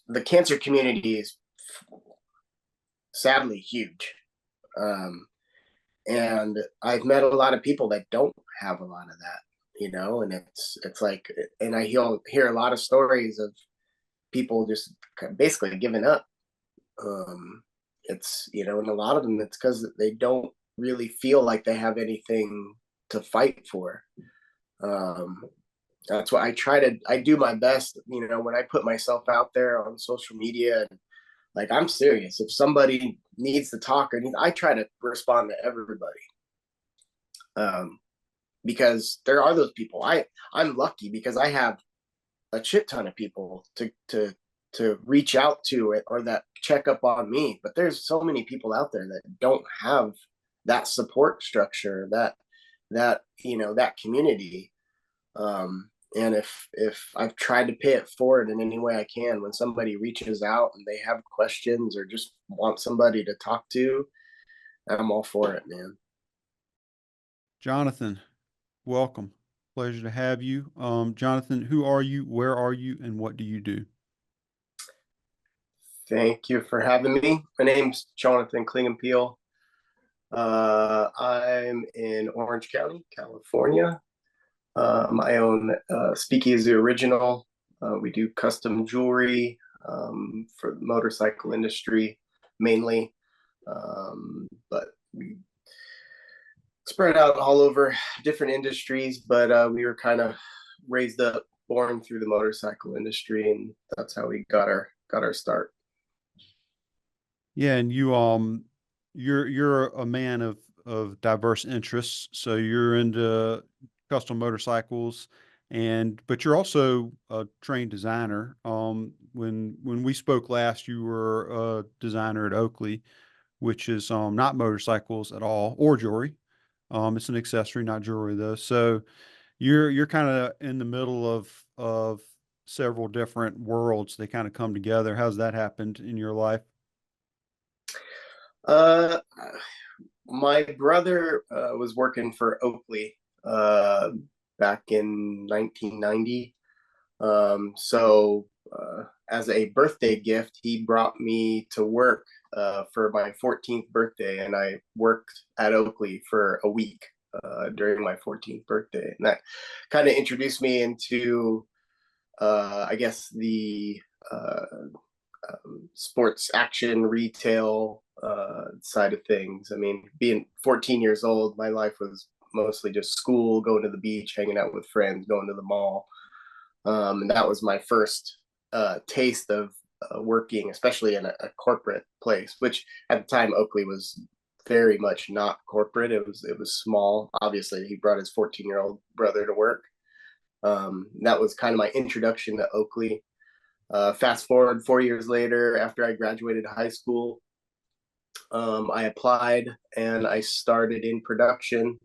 the cancer community is sadly huge. Um, and I've met a lot of people that don't have a lot of that, and it's like, and I hear a lot of stories of people just basically giving up. And a lot of them, it's because they don't really feel like they have anything to fight for. Um, that's why I do my best, when I put myself out there on social media, and like, I'm serious. If somebody needs to talk I try to respond to everybody. Um, because there are those people. I'm lucky because I have a shit ton of people to reach out to it, or that check up on me. But there's so many people out there that don't have that support structure, that community. And if I've tried to pay it forward in any way I can, when somebody reaches out and they have questions or just want somebody to talk to, I'm all for it, man. Jonathan, welcome. Pleasure to have you. Jonathan, who are you? Where are you? And what do you do? Thank you for having me. My name's Jonathan Clingenpeel. I'm in Orange County, California. I own Speakeasy Original. We do custom jewelry for the motorcycle industry mainly, but we spread out all over different industries. But we were kind of raised up, born through the motorcycle industry, and that's how we got our start. Yeah, and you're a man of diverse interests. So you're into custom motorcycles, and but you're also a trained designer. When we spoke last, you were a designer at Oakley, which is not motorcycles at all or jewelry. It's an accessory, not jewelry though. So you're kind of in the middle of several different worlds. They kind of come together. How's that happened in your life? Uh, my brother was working for Oakley uh, back in 1990. So as a birthday gift, he brought me to work for my 14th birthday, and I worked at Oakley for a week during my 14th birthday. And that kind of introduced me into, I guess, the sports action retail side of things. I mean, being 14 years old, my life was mostly just school, going to the beach, hanging out with friends, going to the mall. And that was my first taste of working, especially in a corporate place, which at the time Oakley was very much not corporate. It was small. Obviously, he brought his 14-year-old brother to work. That was kind of my introduction to Oakley. Fast forward 4 years later, after I graduated high school, I applied and I started in production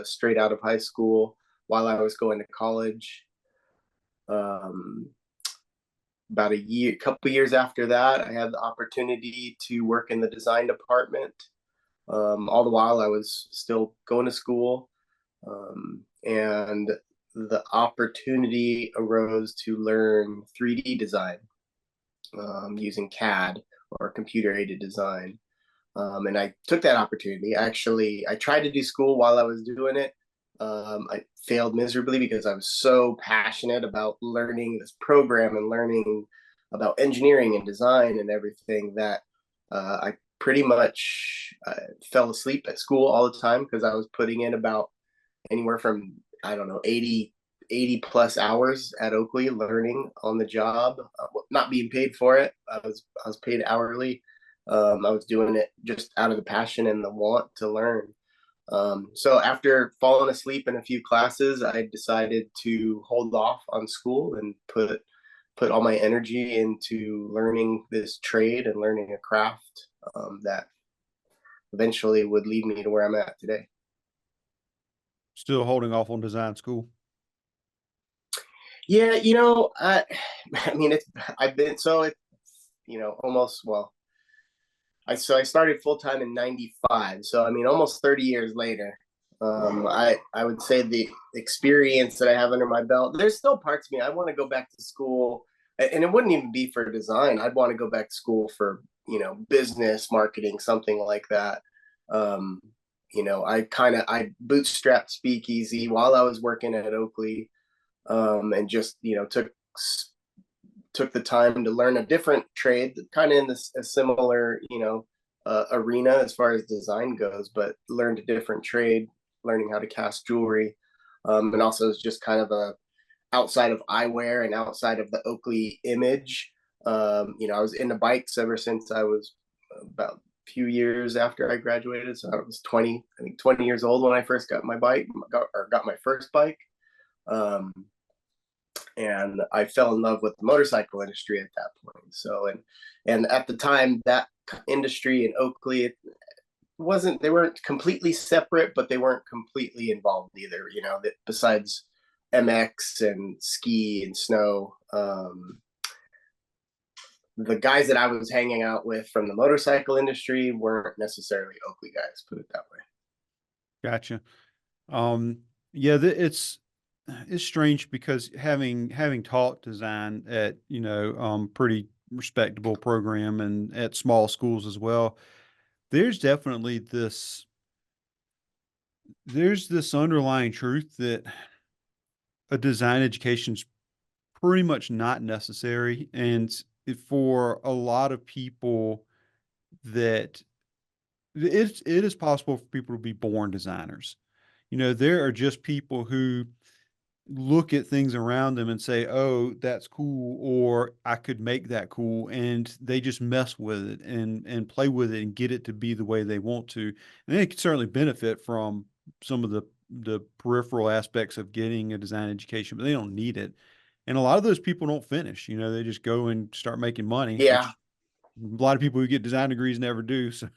straight out of high school while I was going to college. Um, about couple years after that, I had the opportunity to work in the design department. All the while I was still going to school, and the opportunity arose to learn 3D design using CAD, or computer aided design. And I took that opportunity. Actually, I tried to do school while I was doing it. I failed miserably because I was so passionate about learning this program and learning about engineering and design and everything that I pretty much fell asleep at school all the time because I was putting in about anywhere from, I don't know, 80 plus hours at Oakley learning on the job, not being paid for it. I was paid hourly. I was doing it just out of the passion and the want to learn. So after falling asleep in a few classes, I decided to hold off on school and put all my energy into learning this trade and learning a craft that eventually would lead me to where I'm at today. Still holding off on design school. Yeah, I mean, I've been so it, almost, well, I started full time in '95, so I mean, almost 30 years later. I would say the experience that I have under my belt. There's still parts of me I want to go back to school, and it wouldn't even be for design. I'd want to go back to school for, business, marketing, something like that. Um, I bootstrapped Speakeasy while I was working at Oakley, and just, took the time to learn a different trade, kind of in this a similar, arena as far as design goes, but learned a different trade, learning how to cast jewelry, and also is just kind of a outside of eyewear and outside of the Oakley image. I was into bikes ever since I was about a few years after I graduated. So I was 20, I think 20 years old when I first got my bike, got my first bike. Um, and I fell in love with the motorcycle industry at that point. So, and at the time, that industry in Oakley, they weren't completely separate, but they weren't completely involved either. That besides MX and ski and snow, the guys that I was hanging out with from the motorcycle industry weren't necessarily Oakley guys, put it that way. Gotcha. Um, yeah, it's strange because having taught design at, pretty respectable program and at small schools as well, there's definitely this underlying truth that a design education's pretty much not necessary. And for a lot of people that it is possible for people to be born designers. There are just people who look at things around them and say, "Oh, that's cool," or "I could make that cool," and they just mess with it and play with it and get it to be the way they want to. And they can certainly benefit from some of the peripheral aspects of getting a design education, but they don't need it. And a lot of those people don't finish. They just go and start making money, Yeah. which a lot of people who get design degrees never do. So,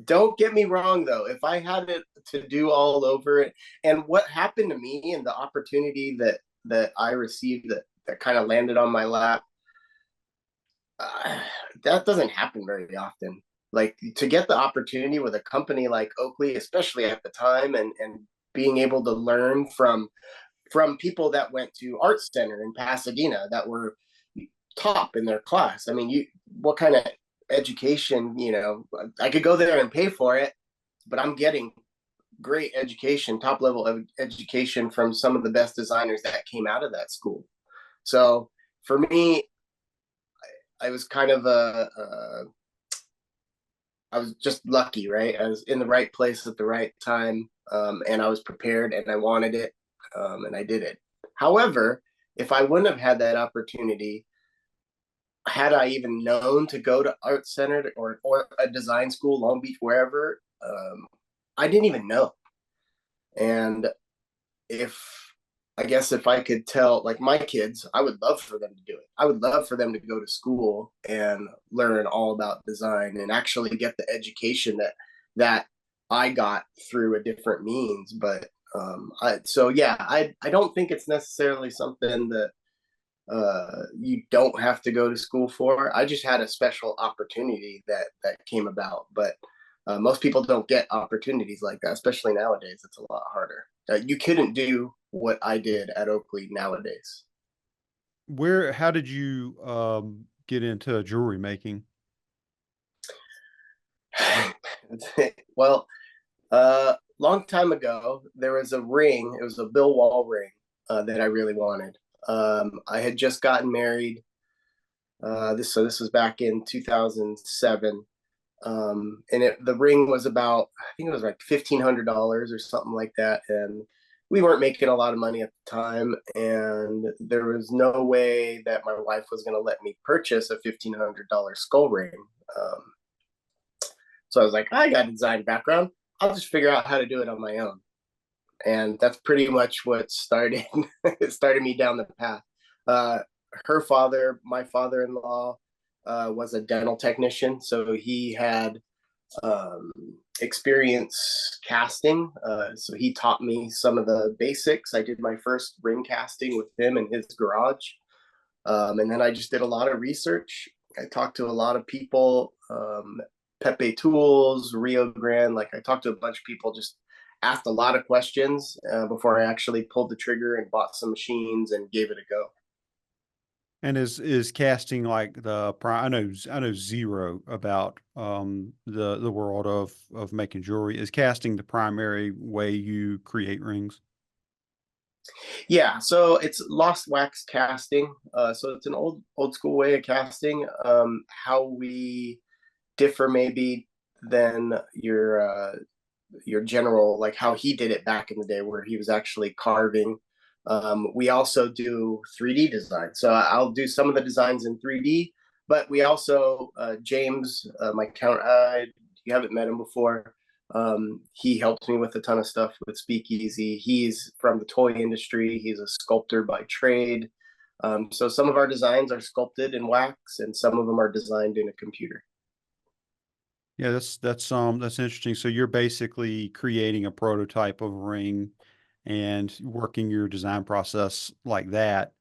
Don't get me wrong, though. If I had it to do all over it, and what happened to me and the opportunity that I received that kind of landed on my lap, uh, that doesn't happen very often. Like, to get the opportunity with a company like Oakley, especially at the time, and being able to learn from people that went to Art Center in Pasadena that were top in their class. I mean, what kind of education, I could go there and pay for it, but I'm getting great education, top level education from some of the best designers that came out of that school. So for me, I was kind of I was just lucky, right? I was in the right place at the right time, and I was prepared, and I wanted it, and I did it. However, if I wouldn't have had that opportunity, had I even known to go to Art Center or a design school, Long Beach, wherever, I didn't even know. And if I guess if I could tell like my kids, I would love for them to do it. I would love for them to go to school and learn all about design and actually get the education that I got through a different means. But so yeah, I don't think it's necessarily something that you don't have to go to school for. I just had a special opportunity that came about, but most people don't get opportunities like that, especially nowadays. It's a lot harder. You couldn't do what I did at Oakley nowadays. how did you get into jewelry making? Well, long time ago, there was a ring. It was a Bill Wall ring that I really wanted. I had just gotten married. This was back in 2007, and the ring was about, I think it was like $1,500 or something like that, and we weren't making a lot of money at the time, and there was no way that my wife was going to let me purchase a $1,500 skull ring. Um, so I was like, I got a design background. I'll just figure out how to do it on my own, and that's pretty much what started it started me down the path. Uh, Her father, my father-in-law, was a dental technician, so he had um, experience casting. So he taught me some of the basics. I did my first ring casting with him in his garage. And then I just did a lot of research. I talked to a lot of people, Pepe Tools, Rio Grande. Like I talked to a bunch of people, just asked a lot of questions before I actually pulled the trigger and bought some machines and gave it a go. And is casting like the prime? I know zero about the world of making jewelry. Is casting the primary way you create rings? Yeah, so it's lost wax casting. So it's an old school way of casting. How we differ maybe than your general, like how he did it back in the day, where he was actually carving. We also do 3D design, so I'll do some of the designs in 3D. But we also James, my count, you haven't met him before. He helps me with a ton of stuff with Speakeasy. He's from the toy industry. He's a sculptor by trade. So some of our designs are sculpted in wax, and some of them are designed in a computer. Yeah, that's interesting. So you're basically creating a prototype of a ring and working your design process like that.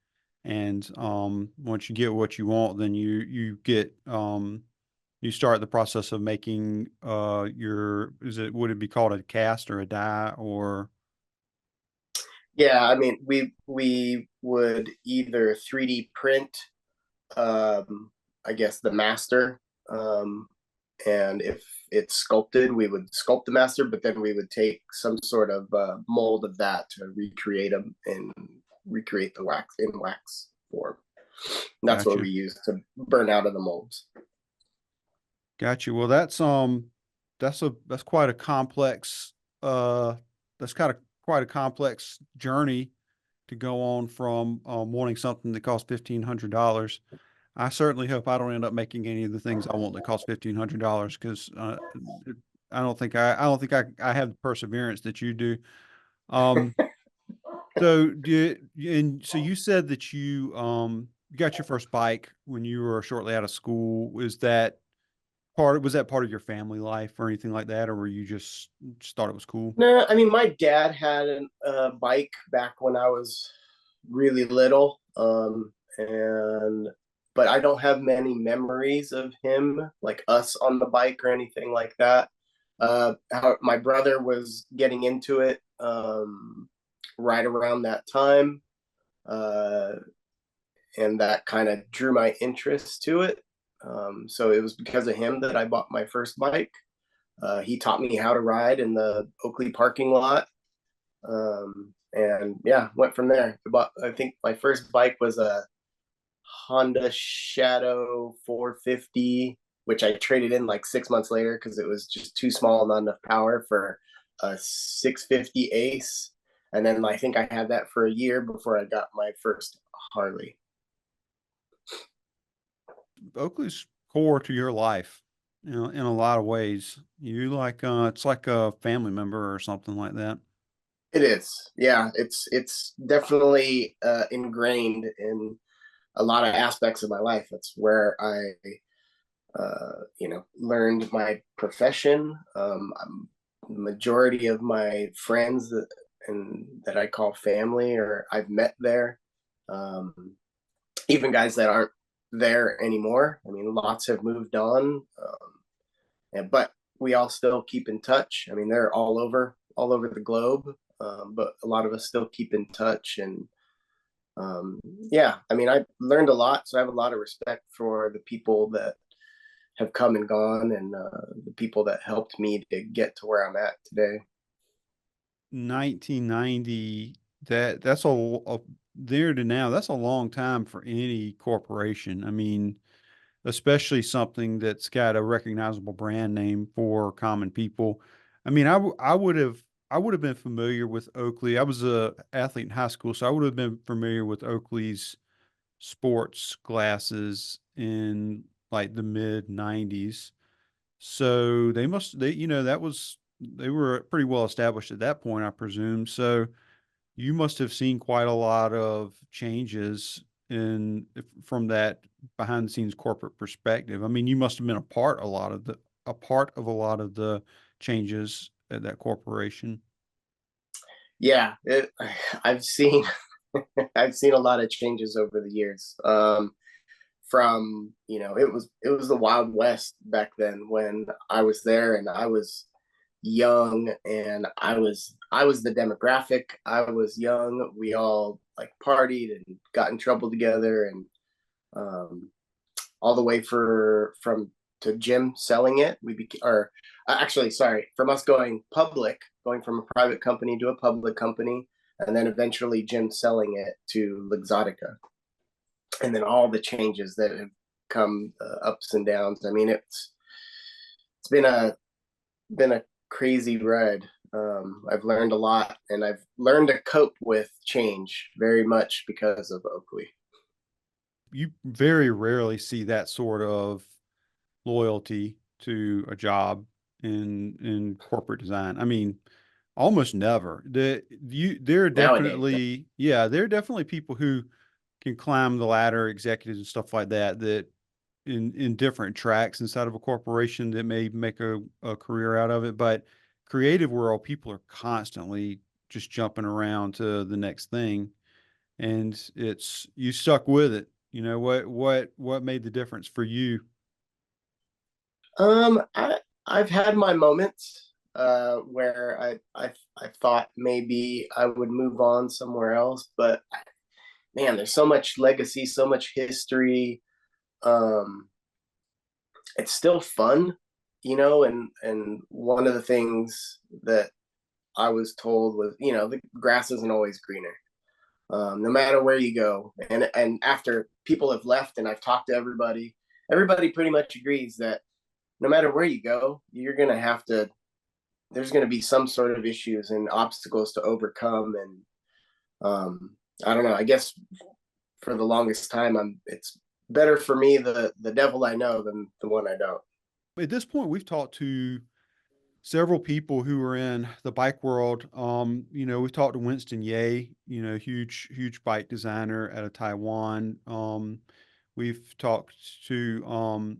And once you get what you want, then you get you start the process of making your is it would it be called a cast or a die or Yeah, I mean, we would either 3D print, I guess, the master, um, and if it's sculpted, we would sculpt the master, but then we would take some sort of mold of that to recreate them and recreate the wax in wax form. And that's what gotcha. we use to burn out of the molds. Gotcha. Well, that's quite a complex uh that's kind of quite a complex journey to go on from wanting something that costs $1,500. I certainly hope I don't end up making any of the things I want that cost $1,500 because I don't think I have the perseverance that you do. Um, so so you said that you got your first bike when you were shortly out of school. Is that was that part of your family life or anything like that, or were you just thought it was cool? No, I mean, my dad had a bike back when I was really little, and but I don't have many memories of him, like us on the bike or anything like that. My brother was getting into it right around that time, uh, and that kind of drew my interest to it. So it was because of him that I bought my first bike. He taught me how to ride in the Oakley parking lot, and yeah, went from there. But I think my first bike was a Honda Shadow 450, which I traded in like 6 months later because it was just too small, not enough power for a 650 Ace. And then I think I had that for a year before I got my first Harley. Oakley's core to your life, you know, in a lot of ways. You like it's like a family member or something like that. It is, yeah. It's definitely ingrained in a lot of aspects of my life. That's where I learned my profession. The majority of my friends that I call family or I've met there, um, even guys that aren't there anymore. I mean, lots have moved on, but we all still keep in touch. I mean, they're all over the globe, but a lot of us still keep in touch. And yeah, I mean, I learned a lot, so I have a lot of respect for the people that have come and gone, and the people that helped me to get to where I'm at today. 1990, that's there to now. That's a long time for any corporation. I mean, especially something that's got a recognizable brand name for common people. I mean, I would have been familiar with Oakley. I was a athlete in high school, so I would have been familiar with Oakley's sports glasses in like the mid 90s. So you know, they were pretty well established at that point, I presume. So you must have seen quite a lot of changes from that behind the scenes corporate perspective. I mean, you must have been a part of a lot of the changes at that corporation. Yeah, I've seen I've seen a lot of changes over the years. From it was the Wild West back then when I was there, and I was young, and I was the demographic. I was young. We all like partied and got in trouble together, and um, all the way from to Jim selling it. We became, or actually, sorry, from us going public, going from a private company to a public company, and then eventually Jim selling it to Luxottica, and then all the changes that have come, ups and downs. I mean, it's been a crazy ride. I've learned a lot, and I've learned to cope with change very much because of Oakley. You very rarely see that sort of loyalty to a job in corporate design. I mean, almost never. There are Nowadays. definitely, yeah, there are definitely people who can climb the ladder, executives and stuff like that, that in different tracks inside of a corporation that may make a career out of it. But creative world, people are constantly just jumping around to the next thing. And it's you stuck with it. You know, what made the difference for you? I've had my moments where I thought maybe I would move on somewhere else, but man, there's so much legacy, so much history. Um, it's still fun, you know, and one of the things that I was told was, you know, the grass isn't always greener. No matter where you go, and after people have left and I've talked to everybody, everybody pretty much agrees that no matter where you go, you're gonna have to. There's gonna be some sort of issues and obstacles to overcome, and I don't know. I guess for the longest time, It's better for me the devil I know than the one I don't. At this point, we've talked to several people who are in the bike world. We've talked to Winston Ye, huge bike designer out of Taiwan. We've talked to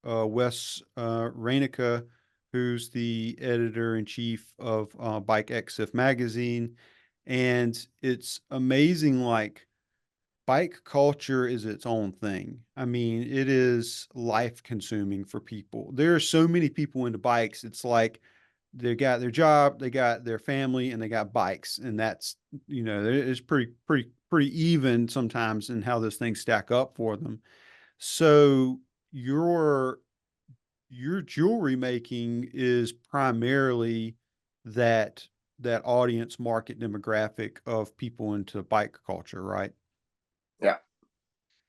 Wes Reinica, who's the editor in chief of Bike XF magazine. And it's amazing, like, bike culture is its own thing. I mean, it is life consuming for people. There are so many people into bikes. It's like they got their job, they got their family, and they got bikes. And that's, it's pretty even sometimes in how those things stack up for them. So your your jewelry making is primarily that that audience market demographic of people into bike culture, right? Yeah.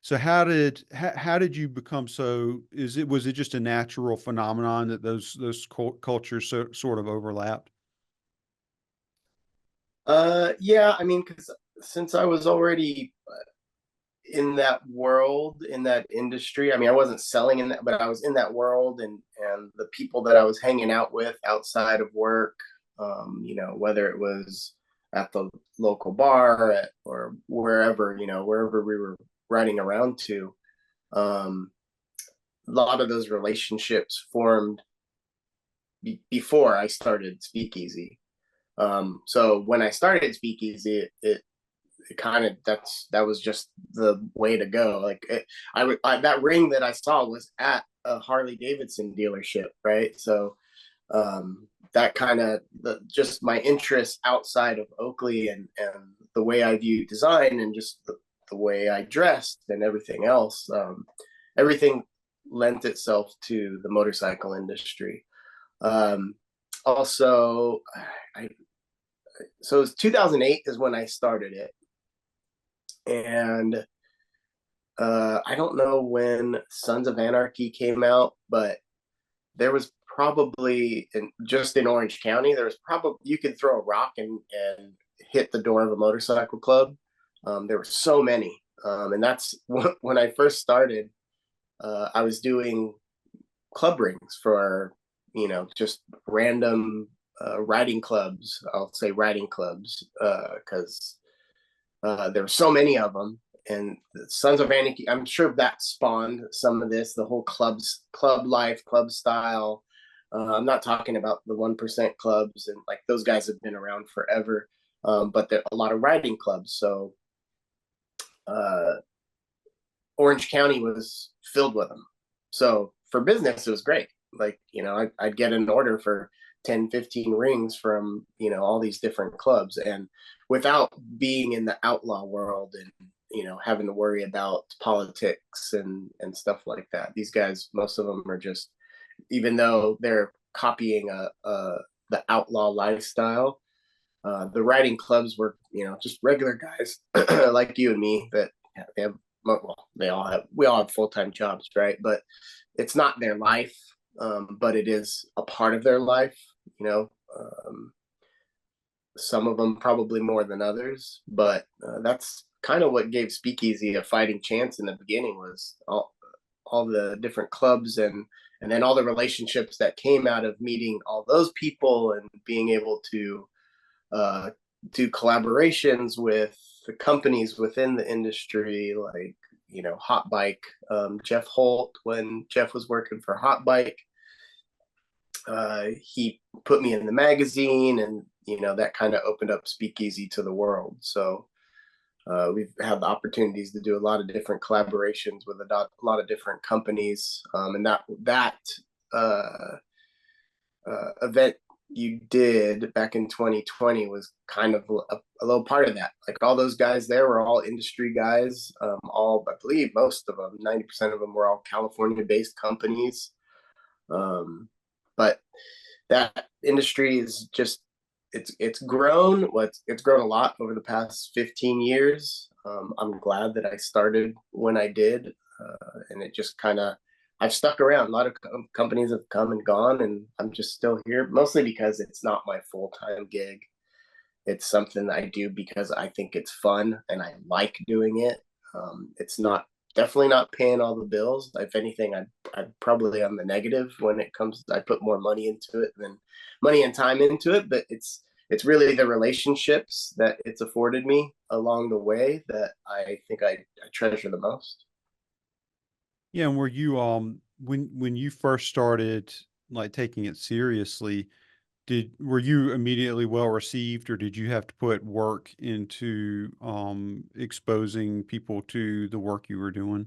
So how did you become so was it just a natural phenomenon that those cultures sort of overlapped? Yeah. I mean, because since I was already in that world, in that industry. I mean, I wasn't selling in that, but I was in that world, and the people that I was hanging out with outside of work, you know, whether it was at the local bar or wherever, you know, wherever we were riding around to, um, a lot of those relationships formed before I started Speakeasy. So when I started Speakeasy, it kind of that was just the way to go. Like that ring that I saw was at a Harley Davidson dealership, right? So that kind of just my interest outside of Oakley and the way I view design and just the way I dressed and everything else, everything lent itself to the motorcycle industry. Um, also, I so it was 2008 is when I started it, and I don't know when Sons of Anarchy came out, but there was probably just in Orange County, there was probably you could throw a rock and hit the door of a motorcycle club. There were so many, and that's when I first started. I was doing club rings for just random riding clubs. I'll say riding clubs because there were so many of them, and the Sons of Anarchy. I'm sure that spawned some of this. The whole club life, club style. I'm not talking about the 1% clubs, and like those guys have been around forever. But there are a lot of riding clubs. So uh, Orange County was filled with them. So for business, it was great. Like, I'd get an order for 10, 15 rings from, all these different clubs. And without being in the outlaw world and having to worry about politics and stuff like that. These guys, most of them are just, even though they're copying the outlaw lifestyle, the riding clubs were, just regular guys like you and me that they have, well, we all have full-time jobs, right? But it's not their life, but it is a part of their life, you know. Some of them probably more than others, but that's kind of what gave Speakeasy a fighting chance in the beginning, was all the different clubs and then all the relationships that came out of meeting all those people and being able to uh, do collaborations with the companies within the industry, like Hot Bike. Jeff Holt, when Jeff was working for Hot Bike, he put me in the magazine, and that kind of opened up Speakeasy to the world. So we've had the opportunities to do a lot of different collaborations with a lot of different companies, and that event you did back in 2020 was kind of a little part of that. Like, all those guys there were all industry guys. I believe most of them, 90% of them, were all California-based companies. But that industry is just, it's grown. It's grown a lot over the past 15 years. I'm glad that I started when I did, and it just kind of, I've stuck around. A lot of companies have come and gone, and I'm just still here, mostly because it's not my full-time gig. It's something that I do because I think it's fun and I like doing it. It's not, definitely not paying all the bills. If anything, I'm probably on the negative when it comes. I put more money into it than money and time into it, but it's really the relationships that it's afforded me along the way that I think I treasure the most. Yeah, and were you when you first started like taking it seriously, did were you immediately well received, or did you have to put work into exposing people to the work you were doing?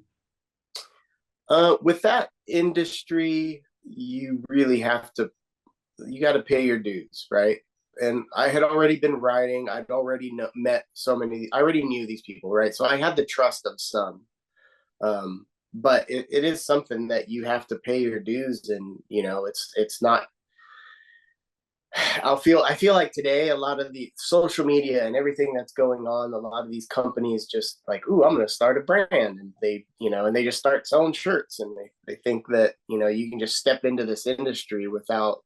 With that industry, you got to pay your dues, right? And I had already been writing. I'd already met so many. I already knew these people, right? So I had the trust of some. But it is something that you have to pay your dues, and it's not. I feel like today a lot of the social media and everything that's going on, a lot of these companies just like, ooh, I'm going to start a brand, and they just start selling shirts, and they think that you can just step into this industry without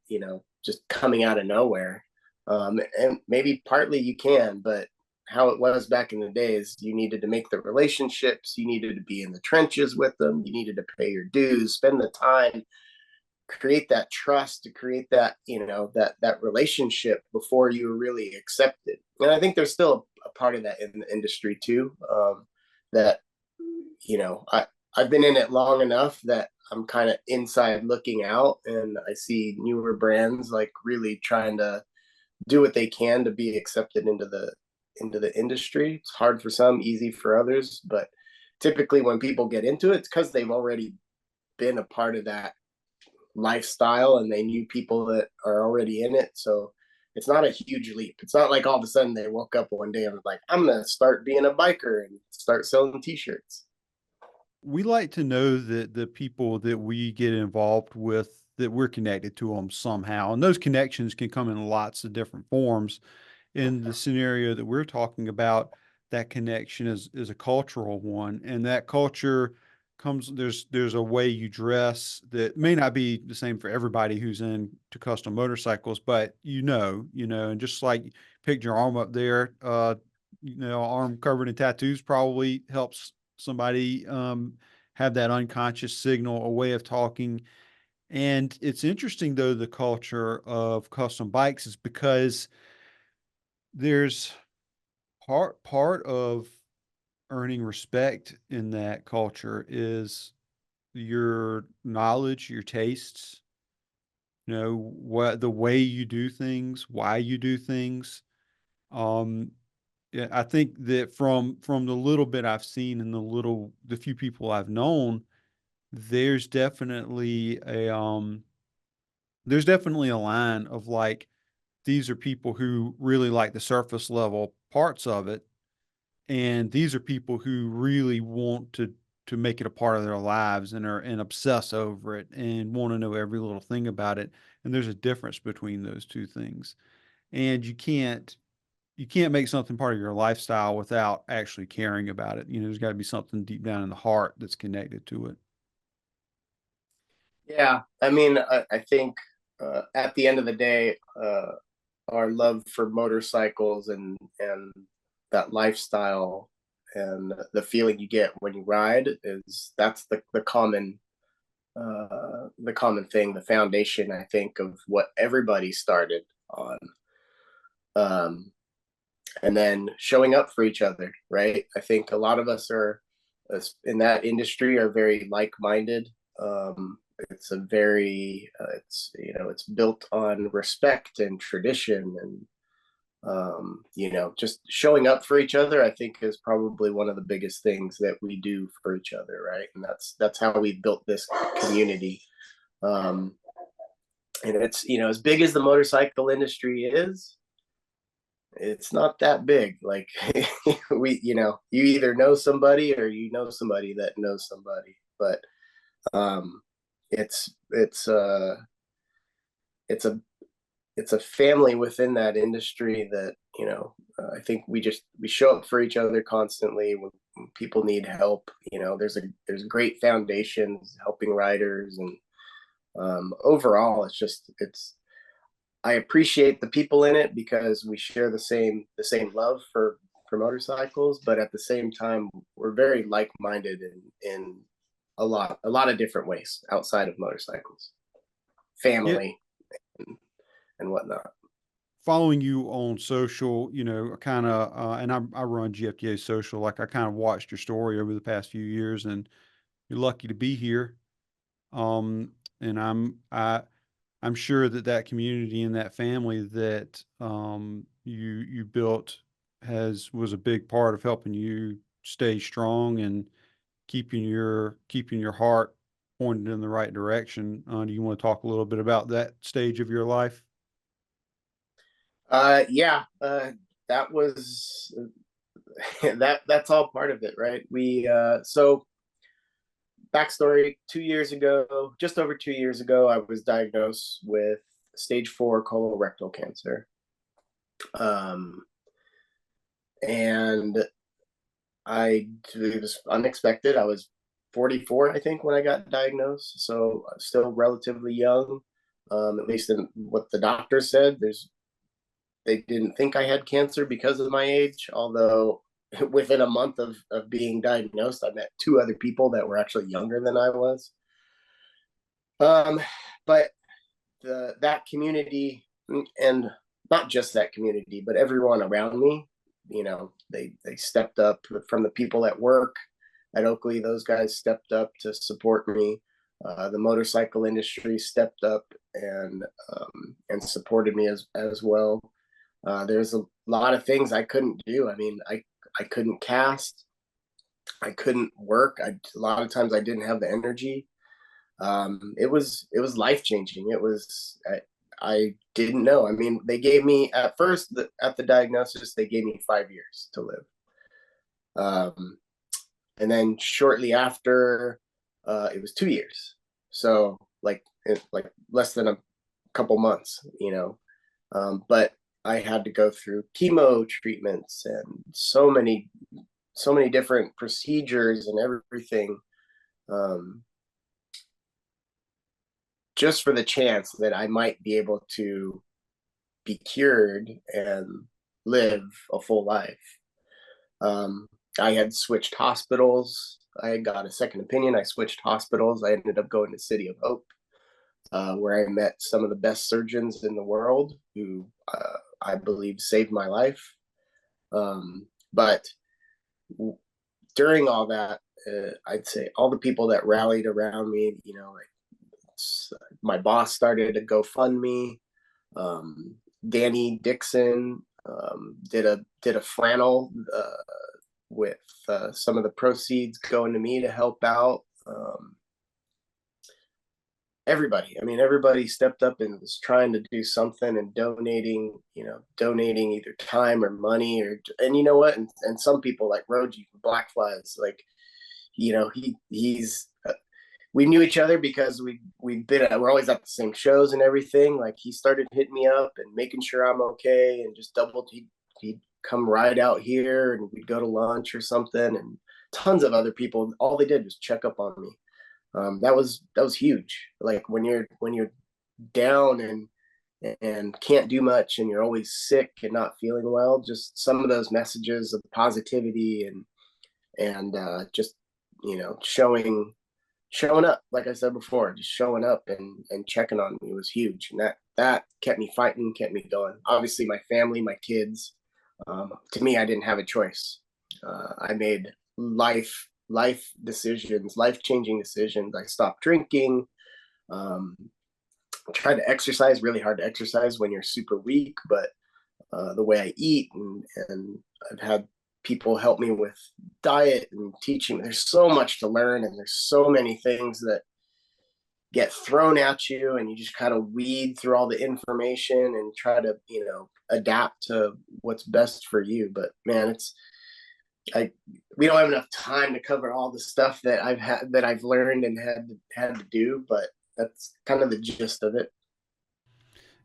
just coming out of nowhere. And maybe partly you can, but how it was back in the days, you needed to make the relationships, you needed to be in the trenches with them, you needed to pay your dues, spend the time, create that trust, to create that that relationship before you were really accepted. And I think there's still a part of that in the industry too, that I've been in it long enough that I'm kind of inside looking out, and I see newer brands like really trying to do what they can to be accepted into the industry. It's hard for some, easy for others, but typically when people get into it, it's because they've already been a part of that lifestyle and they knew people that are already in it. So it's not a huge leap. It's not like all of a sudden they woke up one day and was like, I'm going to start being a biker and start selling t-shirts. We like to know that the people that we get involved with, that we're connected to them somehow, and those connections can come in lots of different forms. In the scenario that we're talking about, that connection is a cultural one, and that culture comes, there's a way you dress that may not be the same for everybody who's into custom motorcycles, but and just like picked your arm up there, arm covered in tattoos probably helps somebody have that unconscious signal, a way of talking. And it's interesting though, the culture of custom bikes is because there's part of earning respect in that culture is your knowledge, your tastes, what the way you do things, why you do things. Um, yeah, I think that from the little bit I've seen and the few people I've known, there's definitely a line of like, these are people who really like the surface level parts of it, And these are people who really want to make it a part of their lives and are and obsess over it and want to know every little thing about it. And there's a difference between those two things. And you can't make something part of your lifestyle without actually caring about it. You know, there's got to be something deep down in the heart that's connected to it. Yeah, I mean, I think at the end of the day, our love for motorcycles and that lifestyle and the feeling you get when you ride is that's the common thing, the foundation, I think, of what everybody started on. Um, and then showing up for each other, right? I think a lot of us are in that industry are very like-minded. It's a very it's it's built on respect and tradition, and just showing up for each other, I think, is probably one of the biggest things that we do for each other, right? And that's how we built this community. um, and it's as big as the motorcycle industry is, it's not that big. Like you either know somebody or you know somebody that knows somebody. But um, it's it's a it's a family within that industry that I think we show up for each other constantly when people need help. There's great foundations helping riders, and overall it's I appreciate the people in it because we share the same love for motorcycles, but at the same time we're very like-minded in a lot of different ways outside of motorcycles, Yeah. family, and, and whatnot. Following you on social, you know, kind of, and I run GFDA social. Like I kind of watched your story over the past few years, and you're lucky to be here. And I'm sure that that community and that family that you built has was a big part of helping you stay strong and keeping your heart pointed in the right direction. Do you want to talk a little bit about that stage of your life? Yeah, that was that's all part of it, right? We so backstory: 2 years ago, just over 2 years ago, I was diagnosed with stage 4 colorectal cancer. Um, and it was unexpected. I was 44, I think, when I got diagnosed, so still relatively young. At least in what the doctor said. They didn't think I had cancer because of my age, although within a month of being diagnosed, I met two other people that were actually younger than I was. Um, but that community, and not just that community, but everyone around me, they stepped up. From the people at work at Oakley, those guys stepped up to support me. The motorcycle industry stepped up and supported me as well. There's a lot of things I couldn't do. I mean, I couldn't cast, I couldn't work. A lot of times I didn't have the energy. It was life changing. I didn't know. I mean, they gave me at first at the diagnosis, they gave me 5 years to live. And then shortly after, it was 2 years. So like less than a couple months, but I had to go through chemo treatments and so many different procedures and everything, um, just for the chance that I might be able to be cured and live a full life. Um, I had switched hospitals. I had got a second opinion. I switched hospitals. I ended up going to City of Hope, where I met some of the best surgeons in the world who I believe saved my life. But during all that, I'd say all the people that rallied around me, like my boss started a GoFundMe. Danny Dixon did a flannel with some of the proceeds going to me to help out. everybody. I mean, everybody stepped up and was trying to do something and donating, donating either time or money and you know what? And some people like Roji from Black Flies, like, he's we knew each other because we're always at the same shows and everything. Like he started hitting me up and making sure I'm okay, and just he'd come right out here and we'd go to lunch or something. And tons of other people, all they did was check up on me. That was huge. Like when you're down and can't do much and you're always sick and not feeling well, just some of those messages of positivity and just showing up, like I said before, just showing up and checking on me was huge. And that kept me fighting, kept me going. Obviously my family, my kids. To me, I didn't have a choice. I made life decisions, life changing decisions. I stopped drinking. um, Tried to exercise, really hard to exercise when you're super weak, but the way I eat, and I've had people help me with diet and teaching. There's so much to learn, and there's so many things that get thrown at you, and you just kind of weed through all the information and try to, adapt to what's best for you. But man, I we don't have enough time to cover all the stuff that I've learned and had to do, but that's kind of the gist of it.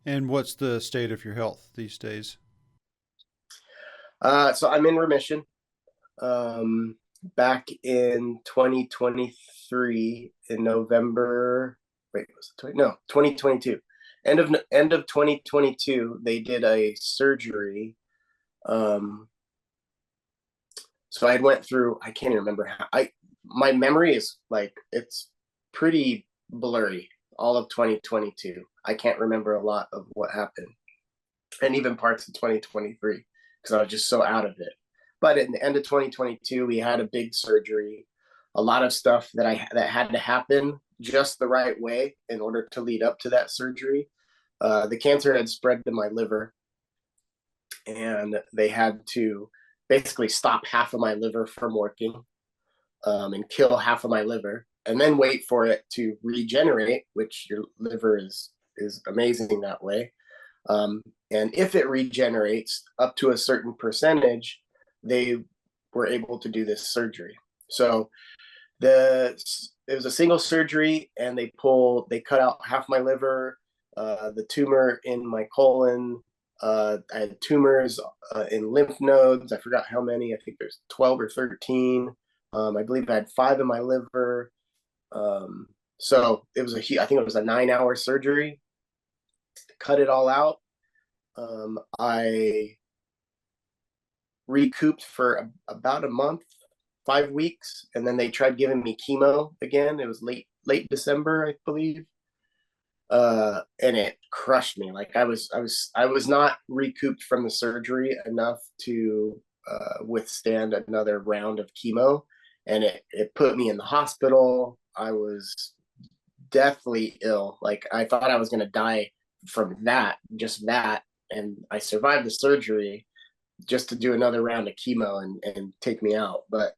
And what's the state of your health these days? So I'm in remission. Back in 2023 in November. Wait, was it 20? No, 2022. End of 2022, they did a surgery. Um, so I went through. I can't even remember how. My memory is like it's pretty blurry. All of 2022, I can't remember a lot of what happened, and even parts of 2023 because I was just so out of it. But at the end of 2022, we had a big surgery, a lot of stuff that had to happen just the right way in order to lead up to that surgery. The cancer had spread to my liver, and they had to basically stop half of my liver from working, and kill half of my liver, and then wait for it to regenerate, which your liver is amazing that way. And if it regenerates up to a certain percentage, they were able to do this surgery. So it was a single surgery, and they cut out half my liver, the tumor in my colon. I had tumors in lymph nodes. I forgot how many. I think there's 12 or 13. I believe I had 5 in my liver. So I think it was a 9-hour surgery. Cut it all out. I recouped for about a month, 5 weeks, and then they tried giving me chemo again. It was late December, I believe, and it crushed me. Like I was not recouped from the surgery enough to withstand another round of chemo, and it put me in the hospital. I was deathly ill. Like I thought I was going to die from just that, and I survived the surgery just to do another round of chemo and take me out. But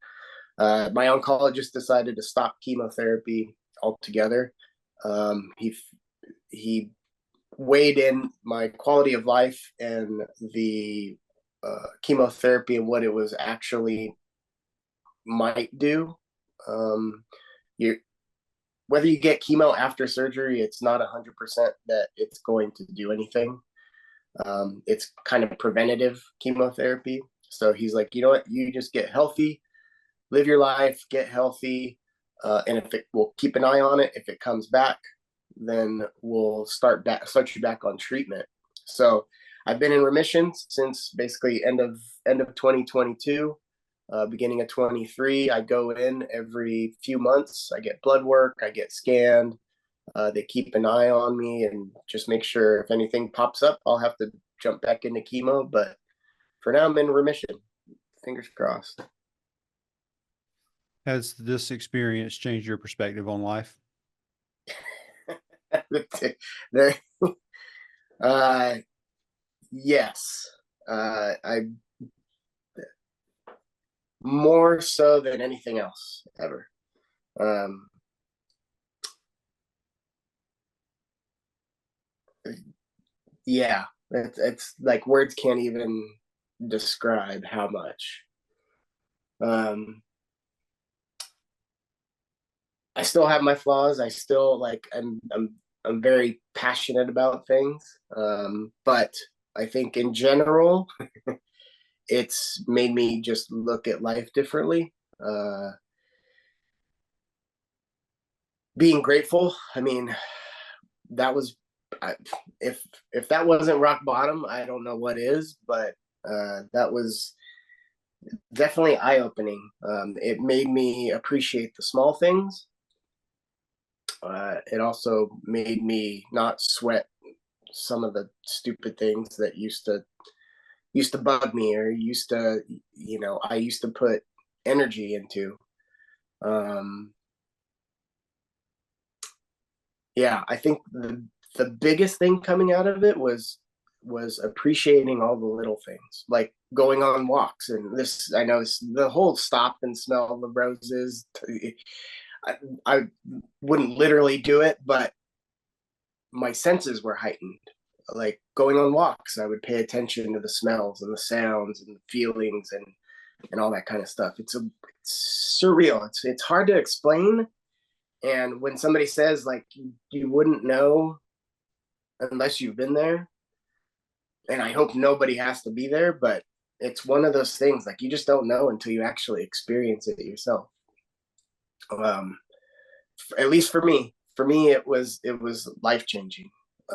my oncologist decided to stop chemotherapy altogether. He weighed in my quality of life and the chemotherapy and what it was actually might do. Um, you Whether you get chemo after surgery, it's not 100% that it's going to do anything. It's kind of preventative chemotherapy. So he's like, you know what, you just get healthy, live your life, get healthy, and if we'll keep an eye on it. If it comes back, then we'll start you back on treatment. So I've been in remission since basically end of 2022, beginning of 23. I go in every few months. I get blood work. I get scanned. They keep an eye on me and just make sure if anything pops up, I'll have to jump back into chemo. But for now, I'm in remission. Fingers crossed. Has this experience changed your perspective on life? the, uh, yes, I more so than anything else ever. Um, Yeah, it's like words can't even describe how much. Um, I still have my flaws. I still like I'm very passionate about things. But I think in general, it's made me just look at life differently. Being grateful. I mean, that was I, if if that wasn't rock bottom, I don't know what is. But that was definitely eye opening. It made me appreciate the small things. It also made me not sweat some of the stupid things that used to bug me or used to I used to put energy into. Um, yeah, I think the biggest thing coming out of it was appreciating all the little things, like going on walks. And this, I know, the whole stop and smell the roses. I, I wouldn't literally do it, but my senses were heightened. Like going on walks, I would pay attention to the smells and the sounds and the feelings and all that kind of stuff. It's surreal. It's hard to explain. And when somebody says like you wouldn't know unless you've been there, and I hope nobody has to be there, but it's one of those things like you just don't know until you actually experience it yourself. Um, at least for me, it was life changing.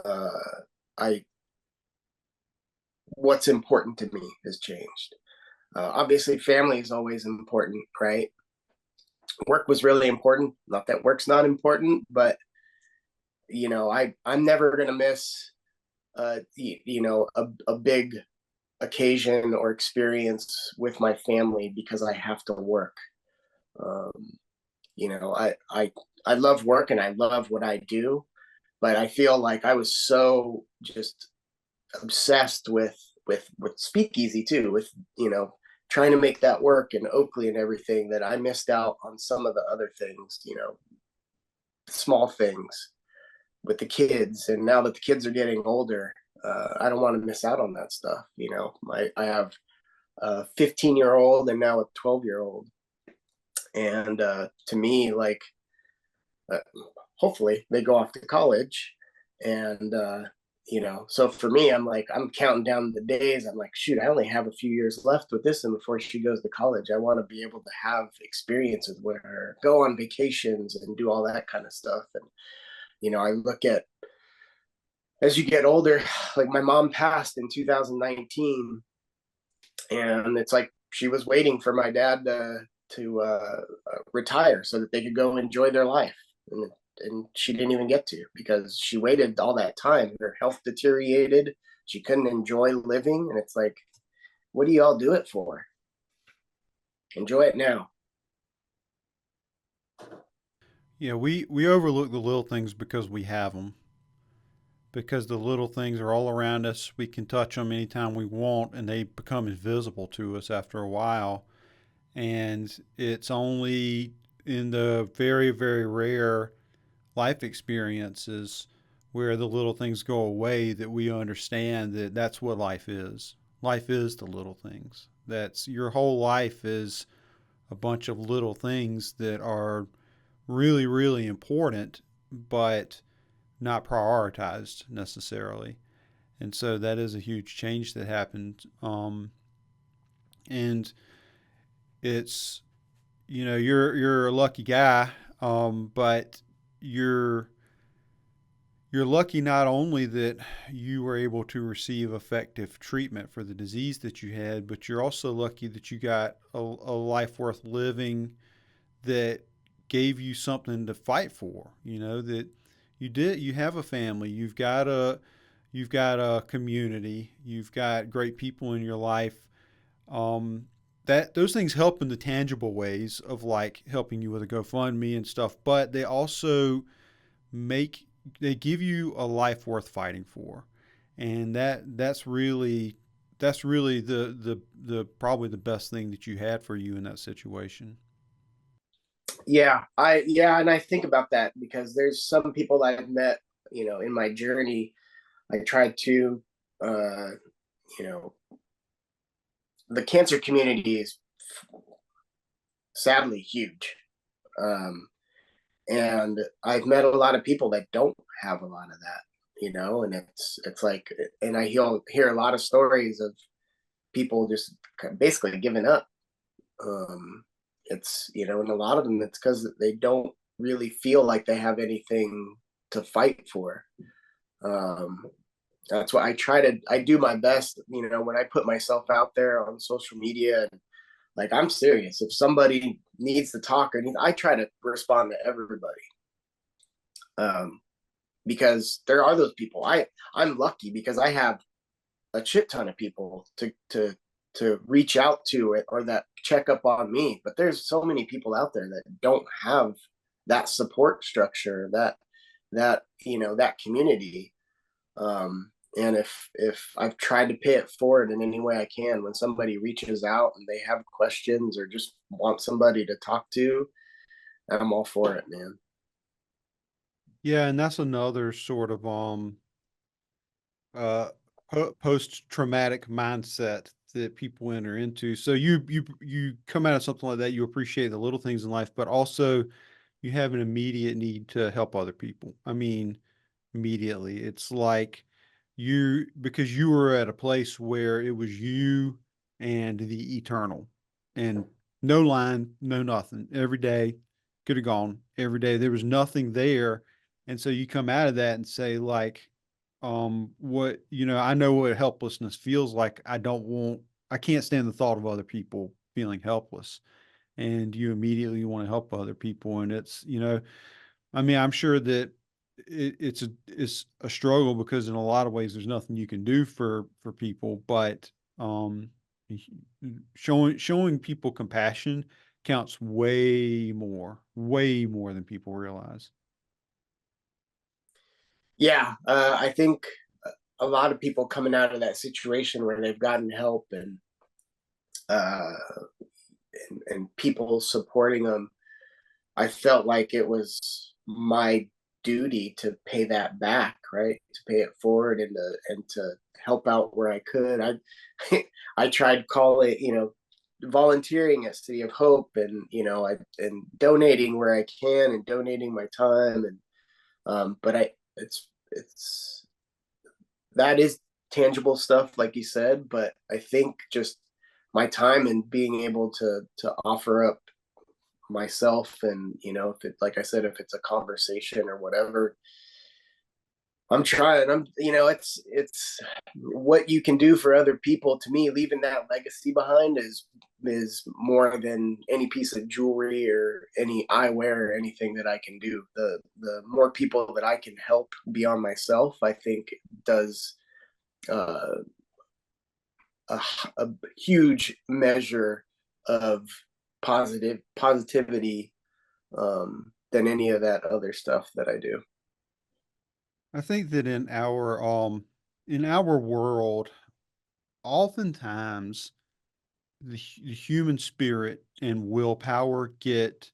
Uh, I What's important to me has changed. Obviously, family is always important, right? Work was really important. Not that work's not important, but I'm never gonna miss a big occasion or experience with my family because I have to work. Um, you know, I love work and I love what I do, but I feel like I was so just obsessed with speakeasy too, with trying to make that work in Oakley and everything, that I missed out on some of the other things, small things with the kids. And now that the kids are getting older, I don't want to miss out on that stuff. I have a 15-year-old and now a 12-year-old, and to me, like, uh, hopefully they go off to college, and so for me, I'm counting down the days. I'm like, shoot, I only have a few years left with this, and before she goes to college, I want to be able to have experiences with her, go on vacations and do all that kind of stuff. And I look at, as you get older, like my mom passed in 2019, and it's like she was waiting for my dad to retire so that they could go enjoy their life, and she didn't even get to because she waited all that time. Her health deteriorated. She couldn't enjoy living, and it's like, what do you all do it for? Enjoy it now. Yeah, we overlook the little things because we have them. Because the little things are all around us, we can touch them anytime we want, and they become invisible to us after a while. And it's only in the very, very rare life experiences where the little things go away that we understand that that's what life is. Life is the little things. That's your whole life is a bunch of little things that are really, really important, but not prioritized necessarily. And so that is a huge change that happened. And it's, you're a lucky guy, but you're you're lucky not only that you were able to receive effective treatment for the disease that you had, but you're also lucky that you got a life worth living that gave you something to fight for. That you have a family, you've got a community, you've got great people in your life. Um, that those things help in the tangible ways of like helping you with a GoFundMe and stuff, but make they give you a life worth fighting for, and that's really the probably the best thing that you had for you in that situation. Yeah, and I think about that because there's some people that I've met, in my journey, I tried to, uh, you know, the cancer community is sadly huge. Um, and I've met a lot of people that don't have a lot of that, and it's like, and I hear a lot of stories of people just basically giving up. Um, it's and a lot of them, it's because they don't really feel like they have anything to fight for. Um, that's why I do my best, when I put myself out there on social media. Like, I'm serious. If somebody needs to talk I try to respond to everybody. Um, because there are those people. I'm lucky because I have a shit ton of people to reach out to it, or that check up on me. But there's so many people out there that don't have that support structure, that community. And if I've tried to pay it forward in any way I can, when somebody reaches out and they have questions or just want somebody to talk to, I'm all for it, man. Yeah, and that's another sort of uh post-traumatic mindset that people enter into. So you come out of something like that, you appreciate the little things in life, but also you have an immediate need to help other people. I mean, immediately. It's like because you were at a place where it was you and the eternal, and no line, no nothing. Every day could have gone. Every day there was nothing there. And so you come out of that and say, like, what, I know what helplessness feels like. I can't stand the thought of other people feeling helpless. And you immediately want to help other people. And I mean, I'm sure that it's a struggle because in a lot of ways there's nothing you can do for people, but um, showing people compassion counts way more than people realize. Yeah, I think a lot of people coming out of that situation where they've gotten help, uh, and people supporting them, I felt like it was my duty to pay that back, right? To pay it forward, and to help out where I could. I tried calling, volunteering at City of Hope, and and donating where I can, and donating my time, and but it's that is tangible stuff, like you said. But I think just my time and being able to offer up myself, and if it, like I said, if it's a conversation or whatever, I'm trying. It's what you can do for other people. To me, leaving that legacy behind is more than any piece of jewelry or any eyewear or anything that I can do. The more people that I can help beyond myself, I think, does uh, a huge measure of positivity, than any of that other stuff that I do. I think that in our world, oftentimes the human spirit and willpower get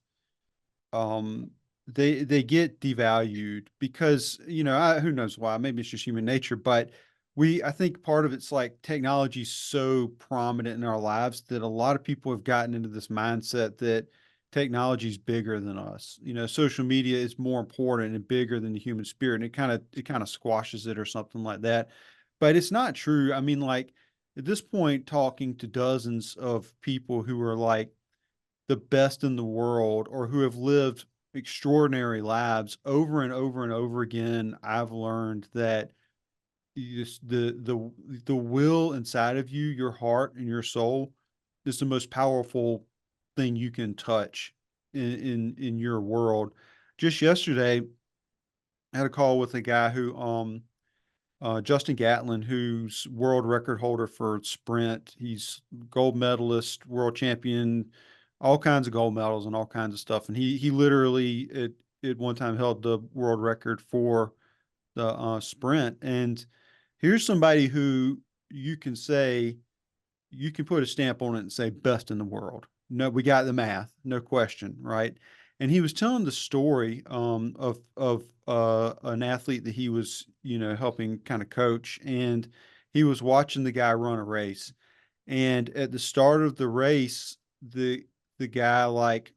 um they get devalued because who knows why, maybe it's just human nature, but I think part of it's like technology's so prominent in our lives that a lot of people have gotten into this mindset that technology's bigger than us. Social media is more important and bigger than the human spirit, and it kind of squashes it or something like that. But it's not true. I mean, like, at this point, talking to dozens of people who are like the best in the world or who have lived extraordinary lives over and over and over again, I've learned that the will inside of you, your heart and your soul, is the most powerful thing you can touch in your world. Just yesterday, I had a call with a guy who Justin Gatlin, who's world record holder for sprint. He's gold medalist, world champion, all kinds of gold medals and all kinds of stuff. And he literally at one time held the world record for the sprint. And here's somebody who you can say you can put a stamp on it and say best in the world. No, we got the math, no question, right? And he was telling the story of an athlete that he was, helping kind of coach, and he was watching the guy run a race. And at the start of the race, the guy, like,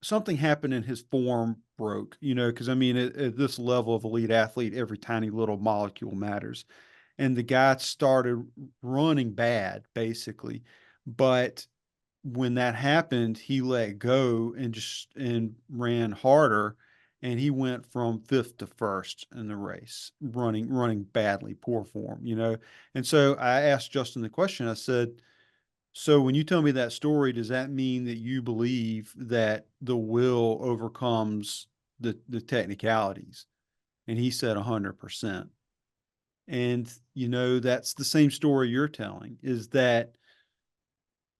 something happened and his form broke, because I mean, at this level of elite athlete, every tiny little molecule matters. And the guy started running bad, basically. But when that happened, he let go and ran harder, and he went from fifth to first in the race, running badly, poor form. And so I asked Justin the question. I said, so when you tell me that story, does that mean that you believe that the will overcomes the technicalities? And he said 100%. And that's the same story you're telling, is that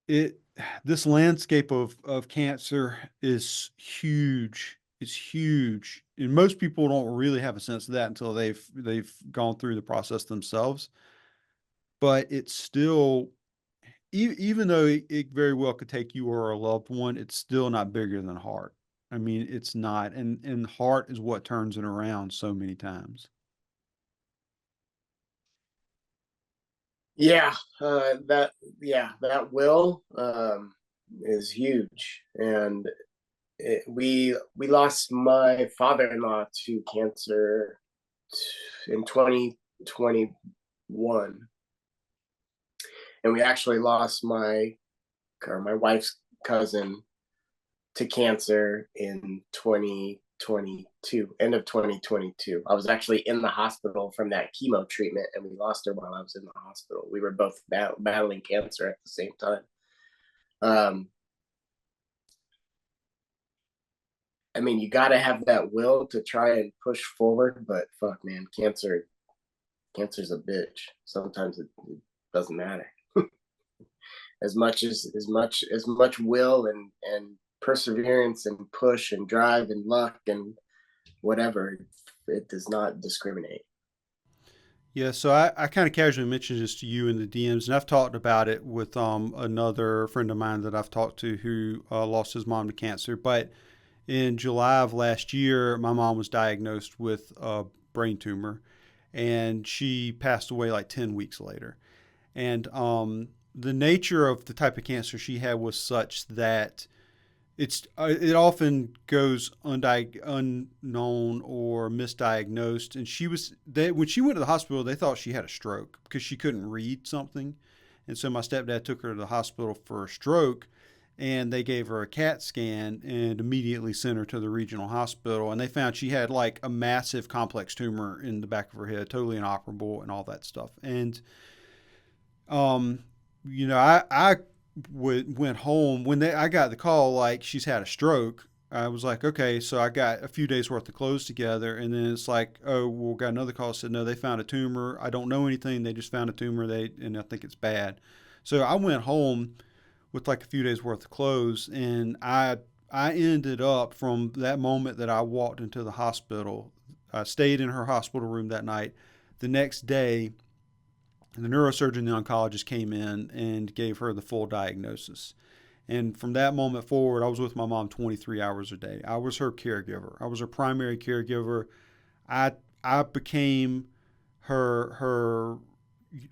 it this landscape of cancer is huge. It's huge. And most people don't really have a sense of that until they've gone through the process themselves. But it's still, even though it very well could take you or a loved one, it's still not bigger than heart. I mean, it's not. And heart is what turns it around so many times. Yeah, that that will is huge, and we lost my father-in-law to cancer in 2021, and we actually lost my wife's cousin to cancer in 2022, end of 2022. I was actually in the hospital from that chemo treatment, and we lost her while I was in the hospital. We were both battling cancer at the same time. Um, I mean, you got to have that will to try and push forward, but fuck, man, cancer's a bitch. Sometimes it doesn't matter. As much will and perseverance and push and drive and luck and whatever, it does not discriminate. Yeah, so I kind of casually mentioned this to you in the DMs, and I've talked about it with another friend of mine that I've talked to who lost his mom to cancer. But in July of last year, my mom was diagnosed with a brain tumor, and she passed away like 10 weeks later. And the nature of the type of cancer she had was such that it often goes unknown or misdiagnosed. And when she went to the hospital, they thought she had a stroke because she couldn't read something. And so my stepdad took her to the hospital for a stroke, and they gave her a CAT scan and immediately sent her to the regional hospital. And they found she had like a massive complex tumor in the back of her head, totally inoperable and all that stuff. And um, I went home when I got the call, like, she's had a stroke. I was like, okay, so I got a few days worth of clothes together, and then it's like, oh, well, got another call, said no, they found a tumor. I don't know anything. They just found a tumor. And I think it's bad. So I went home with like a few days worth of clothes, and I ended up, from that moment that I walked into the hospital, I stayed in her hospital room that night. The next day, the neurosurgeon, the oncologist, came in and gave her the full diagnosis. And from that moment forward, I was with my mom 23 hours a day. I was her caregiver. I was her primary caregiver. I I became her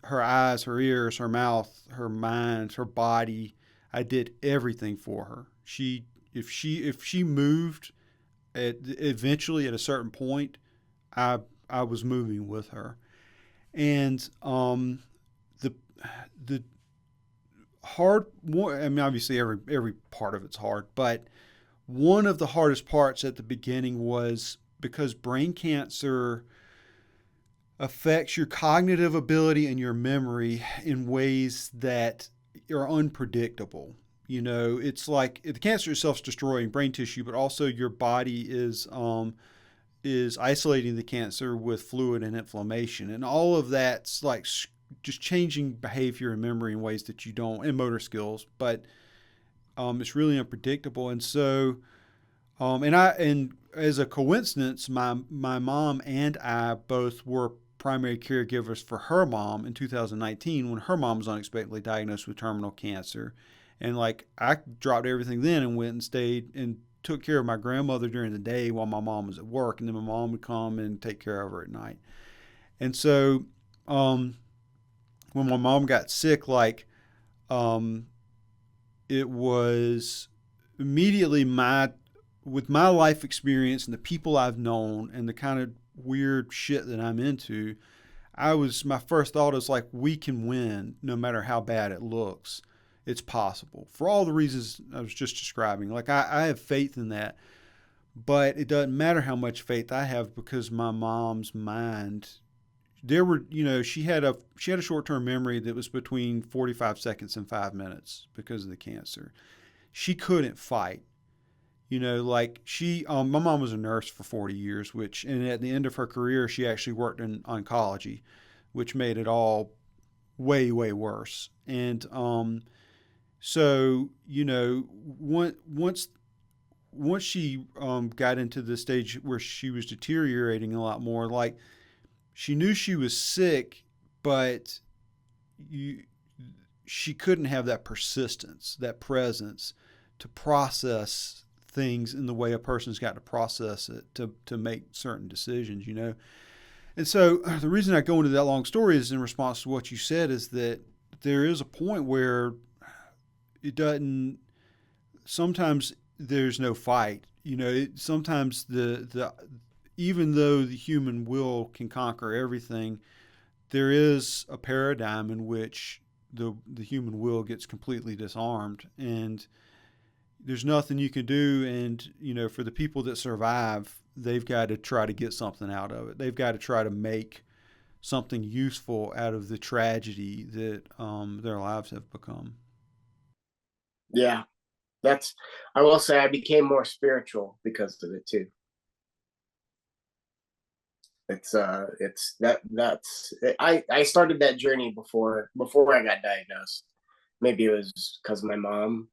her eyes, her ears, her mouth, her mind, her body. I did everything for her. If she moved eventually at a certain point, I was moving with her. And the the hard one, I mean, obviously every part of it's hard, but one of the hardest parts at the beginning was because brain cancer affects your cognitive ability and your memory in ways that are unpredictable. It's like the cancer is self-destroying brain tissue, but also your body is isolating the cancer with fluid and inflammation, and all of that's like just changing behavior and memory in ways that you don't, and motor skills, but it's really unpredictable. And so and as a coincidence, my mom and I both were primary caregivers for her mom in 2019 when her mom was unexpectedly diagnosed with terminal cancer. And like, I dropped everything then and went and stayed and took care of my grandmother during the day while my mom was at work, and then my mom would come and take care of her at night. And so, um, when my mom got sick, um, it was immediately with my life experience and the people I've known and the kind of weird shit that I'm into. My first thought is like, we can win no matter how bad it looks. It's possible for all the reasons I was just describing. Like, I have faith in that, but it doesn't matter how much faith I have, because my mom's mind, there were, she had a short-term memory that was between 45 seconds and 5 minutes because of the cancer. She couldn't fight. Like, my mom was a nurse for 40 years, and at the end of her career, she actually worked in oncology, which made it all way, way worse. And so, once she got into the stage where she was deteriorating a lot more, like, she knew she was sick, but you, she couldn't have that persistence, that presence to process things in the way a person's got to process it to make certain decisions. And so the reason I go into that long story is in response to what you said, is that there is a point where it doesn't, sometimes there's no fight. Sometimes the even though the human will can conquer everything, there is a paradigm in which the human will gets completely disarmed, and there's nothing you can do. And for the people that survive, they've got to try to get something out of it. They've got to try to make something useful out of the tragedy that their lives have become. Yeah, that's, I will say I became more spiritual because of it too. That's I started that journey before I got diagnosed. Maybe it was because of my mom,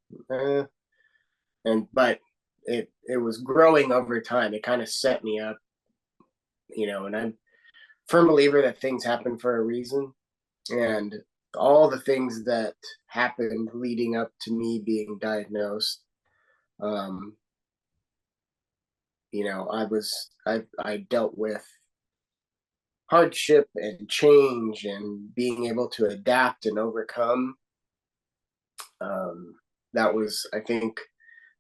but it was growing over time. It kind of set me up, and I'm a firm believer that things happen for a reason, and all the things that happened leading up to me being diagnosed, um, I dealt with hardship and change and being able to adapt and overcome. um, that was, I think,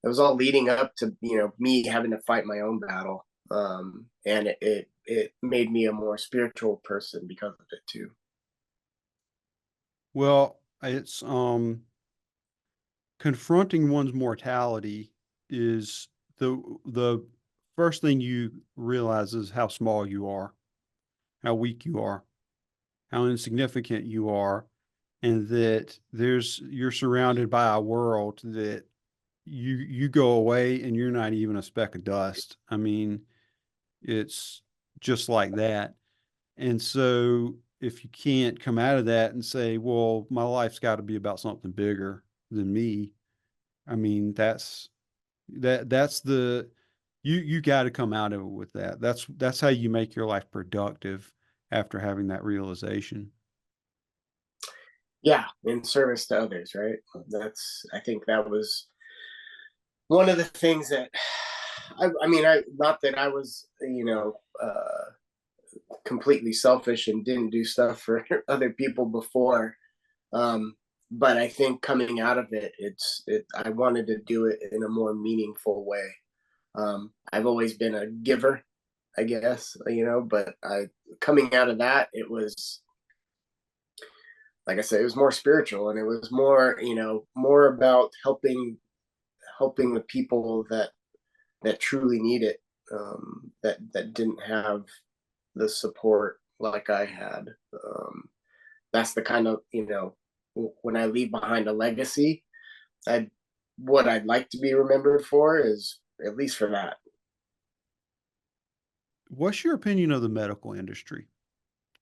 it was all leading up to me having to fight my own battle, and it made me a more spiritual person because of it too. Well, it's confronting one's mortality is the first thing you realize is how small you are, how weak you are, how insignificant you are, and that you're surrounded by a world that you go away and you're not even a speck of dust. I mean, it's just like that. And so if you can't come out of that and say, well, my life's got to be about something bigger than me, I mean, that's the you got to come out of it with that. That's how you make your life productive after having that realization. Yeah, in service to others, right? I think that was one of the things that I mean, I not that I was completely selfish and didn't do stuff for other people before. um but I think coming out of it, I wanted to do it in a more meaningful way. I've always been a giver, I guess, but I coming out of that, it was, like I said, it was more spiritual, and it was more, more about helping the people that truly need it, that didn't have the support like I had. That's the kind of, when I leave behind a legacy, I what I'd like to be remembered for is at least for that. What's your opinion of the medical industry,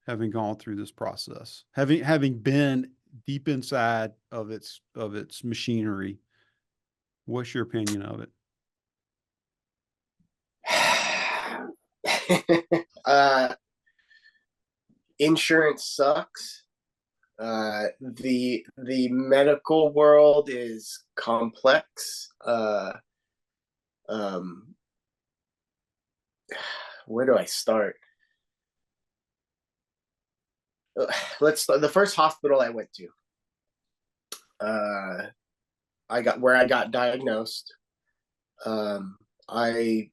having gone through this process, having been deep inside of its machinery? What's your opinion of it? uh, Insurance sucks. The medical world is complex. Um, where do I start? The first hospital I went to. Uh, I got diagnosed. Um, I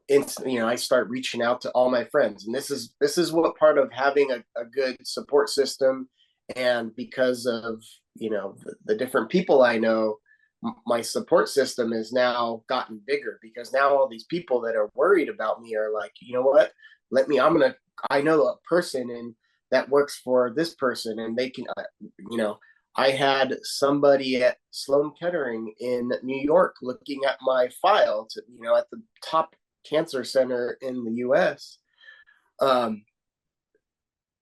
I start reaching out to all my friends, and this is what part of having a good support system, and because of the different people I know, my support system has now gotten bigger, because now all these people that are worried about me are like, you know what, let me I'm gonna I know a person and that works for this person, and they can you know I had somebody at Sloan Kettering in New York looking at my file to, at the top cancer center in the US. Um,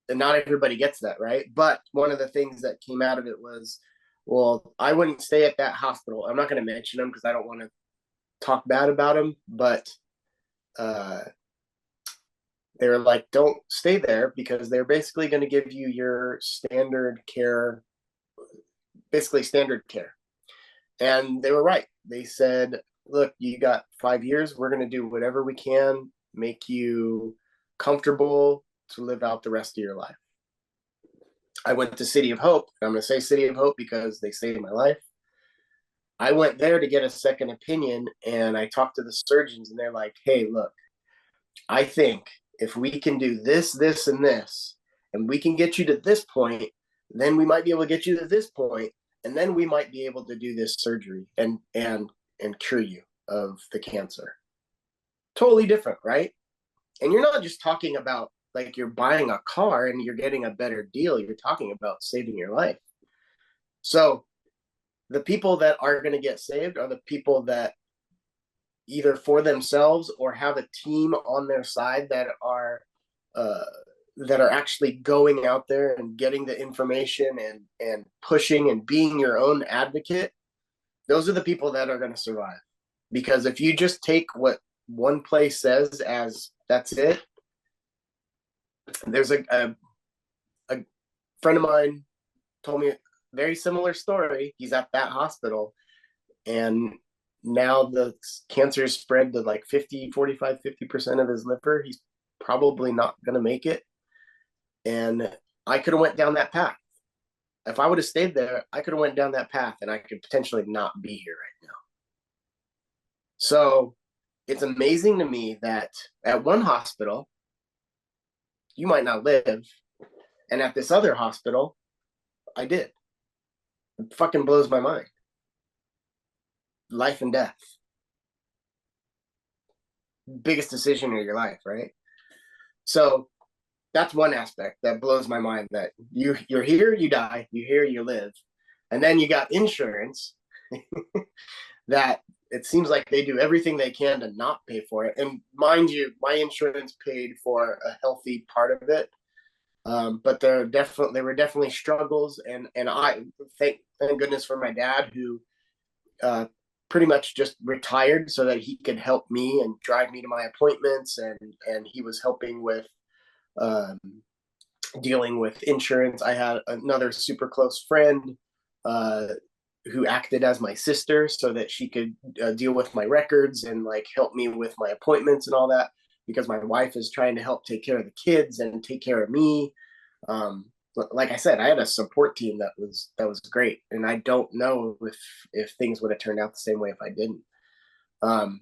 and not everybody gets that, right? But one of the things that came out of it was, well, I wouldn't stay at that hospital. I'm not going to mention them because I don't want to talk bad about them, but uh, they were like, don't stay there, because they're basically going to give you your standard care, basically standard care. And they were right. They said, look, you got 5 years. We're going to do whatever we can, make you comfortable to live out the rest of your life. I went to City of Hope. I'm going to say City of Hope because they saved my life. I went there to get a second opinion, and I talked to the surgeons, and they're like, hey, look, I think if we can do this, this, and this, and we can get you to this point, then we might be able to get you to this point, and then we might be able to do this surgery and cure you of the cancer. Totally different, right? And you're not just talking about like you're buying a car and you're getting a better deal. You're talking about saving your life. So the people that are going to get saved are the people that either for themselves or have a team on their side uh, that are actually going out there and getting the information and pushing and being your own advocate. Those are the people that are going to survive. Because if you just take what one place says as that's it, there's a friend of mine told me a very similar story. He's at that hospital, and now the cancer is spread to like 50% of his liver. He's probably not going to make it. And I could have went down that path. If I would have stayed there, I could have went down that path, and I could potentially not be here right now. So it's amazing to me that at one hospital, you might not live. And at this other hospital, I did. It fucking blows my mind. Life and death. Biggest decision of your life, right? So that's one aspect that blows my mind, that you're here, you die, you're here, you live. And then you got insurance that it seems like they do everything they can to not pay for it. And mind you, my insurance paid for a healthy part of it. But there were definitely struggles, and I thank goodness for my dad, who pretty much just retired so that he could help me and drive me to my appointments, and he was helping with um, dealing with insurance. I had another super close friend uh, who acted as my sister so that she could deal with my records and like help me with my appointments and all that, because my wife is trying to help take care of the kids and take care of me. Um, like I said, I had a support team that was great, and I don't know if things would have turned out the same way if I didn't. Um,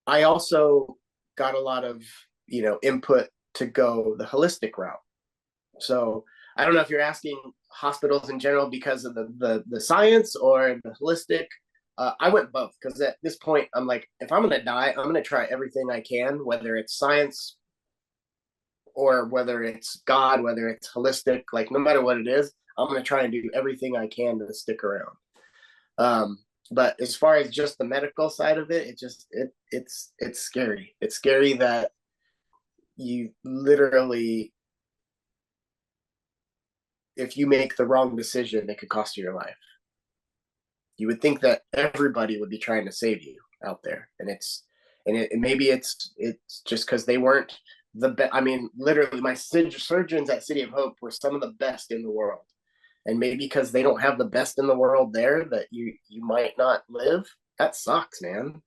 I also got a lot of input to go the holistic route. So I don't know if you're asking hospitals in general because of the science or the holistic. I went both, because at this point I'm like, if I'm gonna die, I'm gonna try everything I can, whether it's science or whether it's God, whether it's holistic. Like no matter what it is, I'm gonna try and do everything I can to stick around. But as far as just the medical side of it, it's scary. It's scary that you literally, if you make the wrong decision, it could cost you your life. You would think that everybody would be trying to save you out there, and maybe it's just because they weren't the best. I mean, literally, my surgeons at City of Hope were some of the best in the world, and maybe because they don't have the best in the world there, that you might not live. That sucks, man.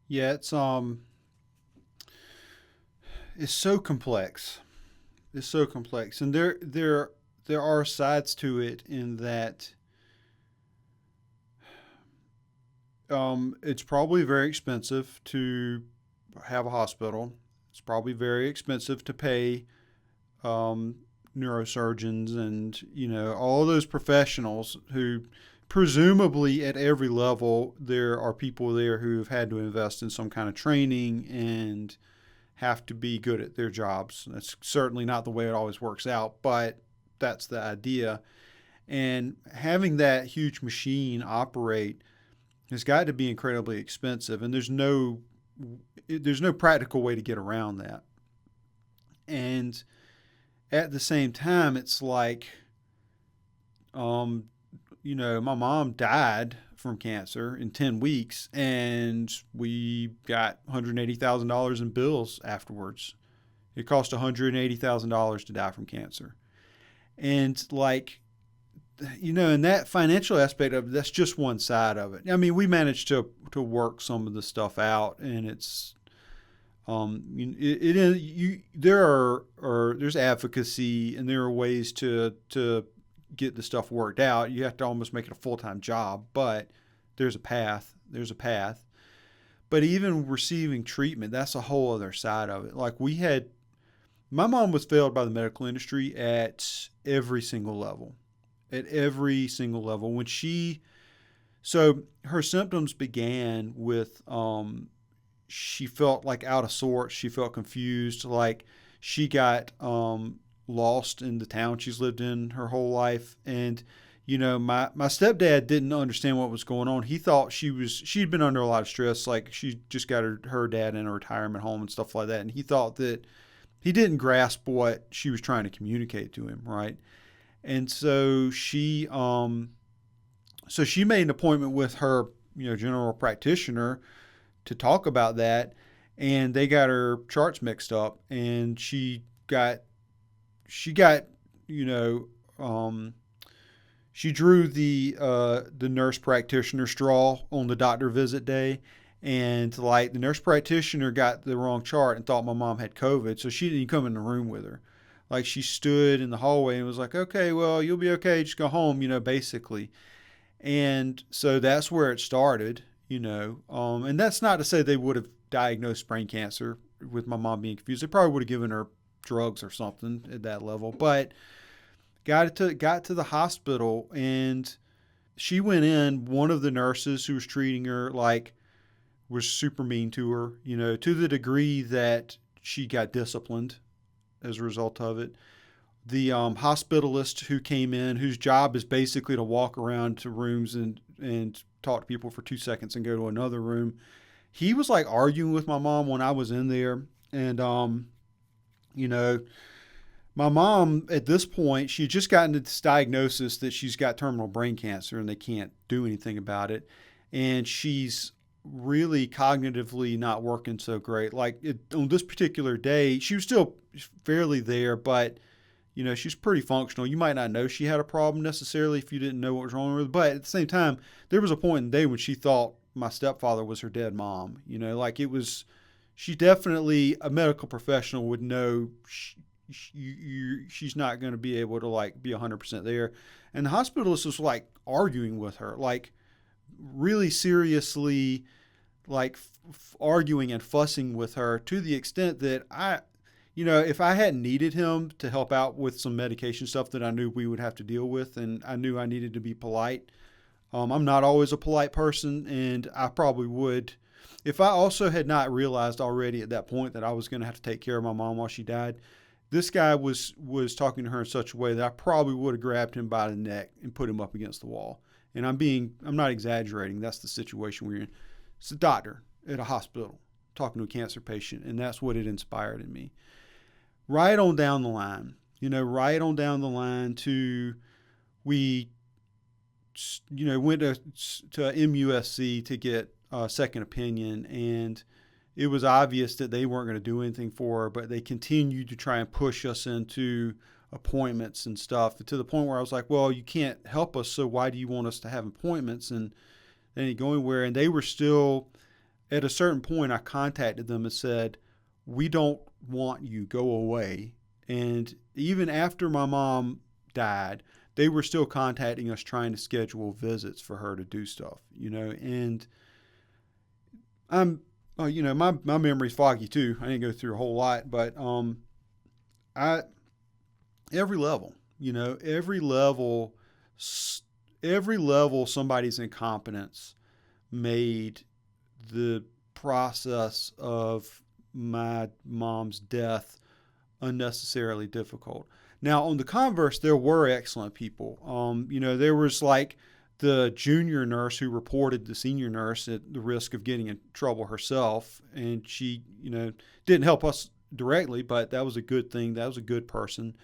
Yeah, it's so complex. It's so complex, and there are sides to it in that it's probably very expensive to have a hospital. It's probably very expensive to pay um, neurosurgeons and all those professionals who presumably at every level there are people there who have had to invest in some kind of training and have to be good at their jobs. That's certainly not the way it always works out, but that's the idea. And having that huge machine operate has got to be incredibly expensive, and there's no practical way to get around that. And at the same time, it's like, um, my mom died from cancer in 10 weeks, and we got $180,000 in bills afterwards. It cost $180,000 to die from cancer. And like, and that financial aspect of it, that's just one side of it. I mean, we managed to work some of the stuff out, and it's it is there there's advocacy, and there are ways to get the stuff worked out. You have to almost make it a full-time job, but there's a path. There's a path. But even receiving treatment, that's a whole other side of it. Like my mom was failed by the medical industry at every single level. At every single level. So her symptoms began with she felt like out of sorts. She felt confused. Like she got lost in the town she's lived in her whole life. And, my stepdad didn't understand what was going on. He thought she'd been under a lot of stress. Like she just got her dad in a retirement home and stuff like that. And he thought that he didn't grasp what she was trying to communicate to him. Right. And so she made an appointment with her, general practitioner to talk about that, and they got her charts mixed up, and she got, you know, she drew the nurse practitioner straw on the doctor visit day, and like the nurse practitioner got the wrong chart and thought my mom had COVID, so she didn't come in the room with her. Like she stood in the hallway and was like, "Okay, well, you'll be okay. Just go home," basically. And so that's where it started, And that's not to say they would have diagnosed brain cancer with my mom being confused. They probably would have given her drugs or something at that level. But got to the hospital, and she went in. One of the nurses who was treating her was super mean to her, to the degree that she got disciplined as a result of it. The hospitalist who came in, whose job is basically to walk around to rooms and talk to people for 2 seconds and go to another room, he was like arguing with my mom when I was in there. And, you know, my mom at this point, she had just gotten this diagnosis that she's got terminal brain cancer and they can't do anything about it. And she's really cognitively not working so great. On this particular day, she was still fairly there, but she's pretty functional. You might not know she had a problem necessarily if you didn't know what was wrong with her. But at the same time, there was a point in the day when she thought my stepfather was her dead mom. She definitely, a medical professional would know she's not going to be able to be 100% there. And the hospitalist was arguing with her, really seriously, arguing and fussing with her to the extent that if I hadn't needed him to help out with some medication stuff that I knew we would have to deal with, and I knew I needed to be polite, I'm not always a polite person, and I probably would. If I also had not realized already at that point that I was going to have to take care of my mom while she died, this guy was talking to her in such a way that I probably would have grabbed him by the neck and put him up against the wall. And I'm not exaggerating. That's the situation we're in. It's a doctor at a hospital talking to a cancer patient, and that's what it inspired in me. Right on down the line, to we, went to MUSC to get a second opinion, and it was obvious that they weren't going to do anything for her, but they continued to try and push us into appointments and stuff to the point where I was like, well, you can't help us, so why do you want us to have appointments? And They didn't go anywhere. And they were still, at a certain point, I contacted them and said, "We don't want you, go away." And even after my mom died, they were still contacting us trying to schedule visits for her to do stuff, and I'm, my memory's foggy too. I didn't go through a whole lot, but I every level, every level, every level, somebody's incompetence made the process of my mom's death unnecessarily difficult. Now, on the converse, there were excellent people. There was like the junior nurse who reported the senior nurse at the risk of getting in trouble herself, and she, didn't help us directly, but that was a good thing. That was a good person.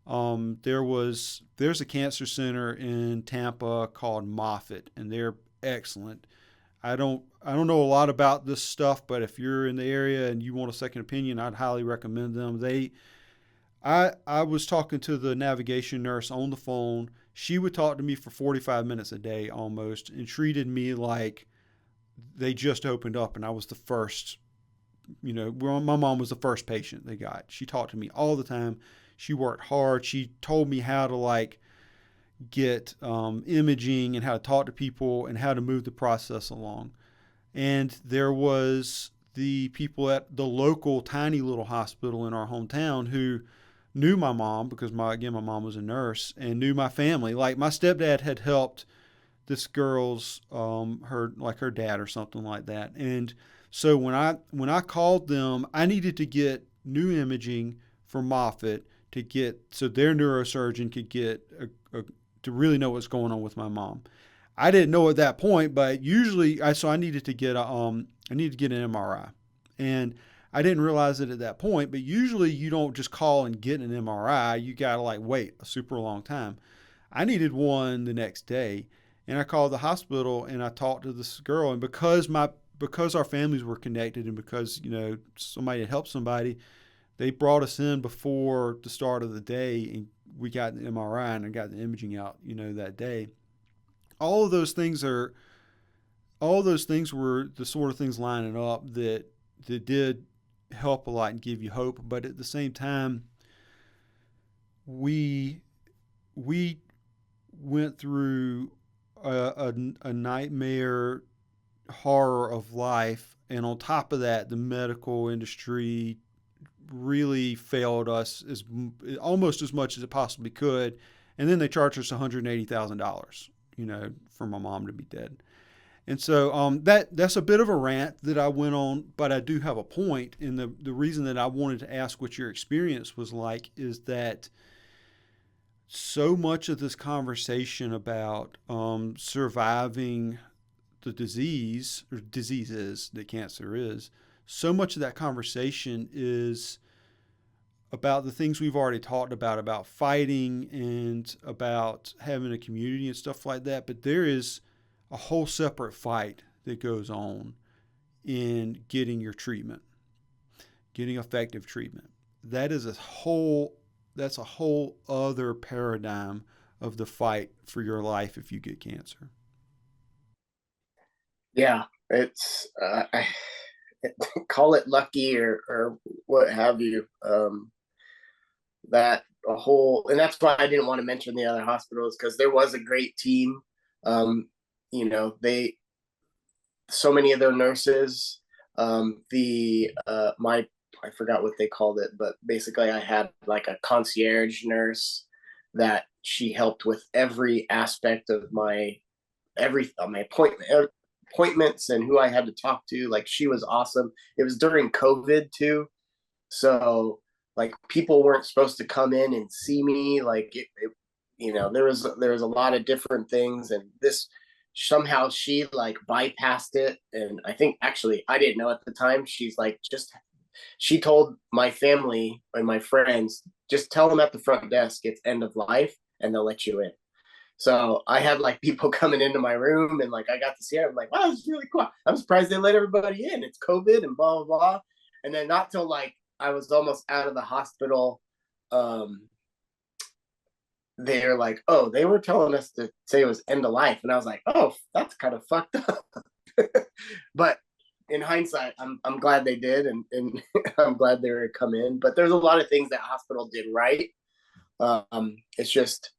There's a cancer center in Tampa called Moffitt, and they're excellent. I don't know a lot about this stuff, but if you're in the area and you want a second opinion, I'd highly recommend them. I was talking to the navigation nurse on the phone. She would talk to me for 45 minutes a day almost, and treated me like they just opened up and I was the first. My mom was the first patient they got. She talked to me all the time. She worked hard. She told me how to get imaging and how to talk to people and how to move the process along. And there was the people at the local tiny little hospital in our hometown who knew my mom because my mom was a nurse and knew my family. Like my stepdad had helped this girl's her dad or something like that. And so when I called them, I needed to get new imaging for Moffitt to get so their neurosurgeon could get to really know what's going on with my mom. I didn't know at that point, but usually I needed to get an MRI, and I didn't realize it at that point. But usually you don't just call and get an MRI. You gotta wait a super long time. I needed one the next day, and I called the hospital and I talked to this girl, and because our families were connected and because somebody had helped somebody, they brought us in before the start of the day, and we got the MRI and I got the imaging out that day. all of those things are all of those things were the sort of things lining up that did help a lot and give you hope. But at the same time, we we went through a nightmare horror of life, and on top of that, the medical industry really failed us as almost as much as it possibly could. And then they charged us $180,000, for my mom to be dead. And so that's a bit of a rant that I went on, but I do have a point. And the reason that I wanted to ask what your experience was like is that so much of this conversation about surviving the disease or diseases that cancer is, so much of that conversation is about the things we've already talked about fighting and about having a community and stuff like that. But there is a whole separate fight that goes on in getting your treatment, getting effective treatment. That's a whole other paradigm of the fight for your life if you get cancer. Yeah, it's call it lucky or what have you. That a whole, and that's why I didn't want to mention the other hospitals, because there was a great team. They so many of their nurses, the my I forgot what they called it, but basically I had like a concierge nurse that she helped with every aspect of my appointments and who I had to talk to. Like, she was awesome. It was during COVID too, so like people weren't supposed to come in and see me. Like there was a lot of different things, and this somehow she like bypassed it. And I think, actually, I didn't know at the time, she's like, just she told my family and my friends, just tell them at the front desk it's end of life and they'll let you in. So I had like people coming into my room, and like I got to see her. I'm like, wow, this is really cool. I'm surprised they let everybody in. It's COVID and blah blah blah. And then not till like I was almost out of the hospital, um, they're like, oh, they were telling us to say it was end of life. And I was like, oh, that's kind of fucked up. But in hindsight, I'm glad they did, and I'm glad they were come in. But there's a lot of things that hospital did right. It's just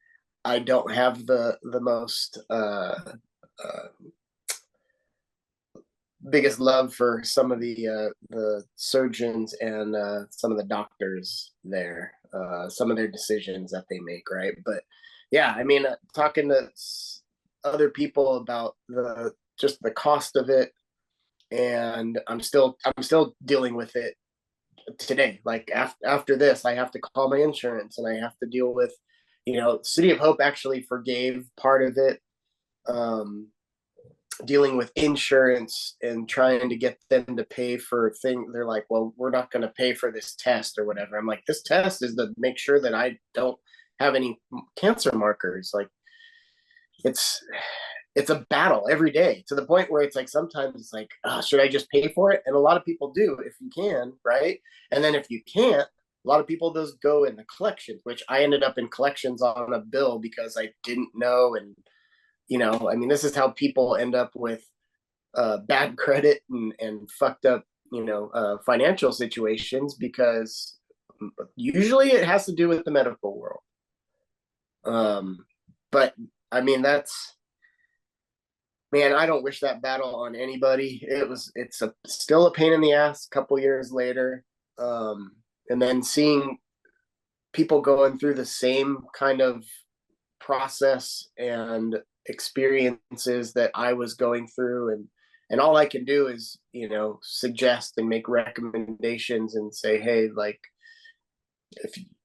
I don't have the most biggest love for some of the surgeons and some of the doctors there. Some of their decisions that they make, right? But yeah, I mean, talking to other people about the just the cost of it, and I'm still dealing with it today. Like after this, I have to call my insurance and I have to deal with, City of Hope actually forgave part of it. Um, Dealing with insurance and trying to get them to pay for things. They're like, well, we're not going to pay for this test or whatever. I'm like, this test is to make sure that I don't have any cancer markers. Like, it's it's a battle every day, to the point where it's like sometimes it's like, oh, should I just pay for it? And a lot of people do if you can, right? And then if you can't, a lot of people just go in the collections, which I ended up in collections on a bill because I didn't know. And I mean, this is how people end up with bad credit and fucked up, financial situations, because usually it has to do with the medical world. But I mean, that's, man, I don't wish that battle on anybody. It's still a pain in the ass a couple years later. And then seeing people going through the same kind of process and experiences that I was going through, and all I can do is, suggest and make recommendations and say, hey, like,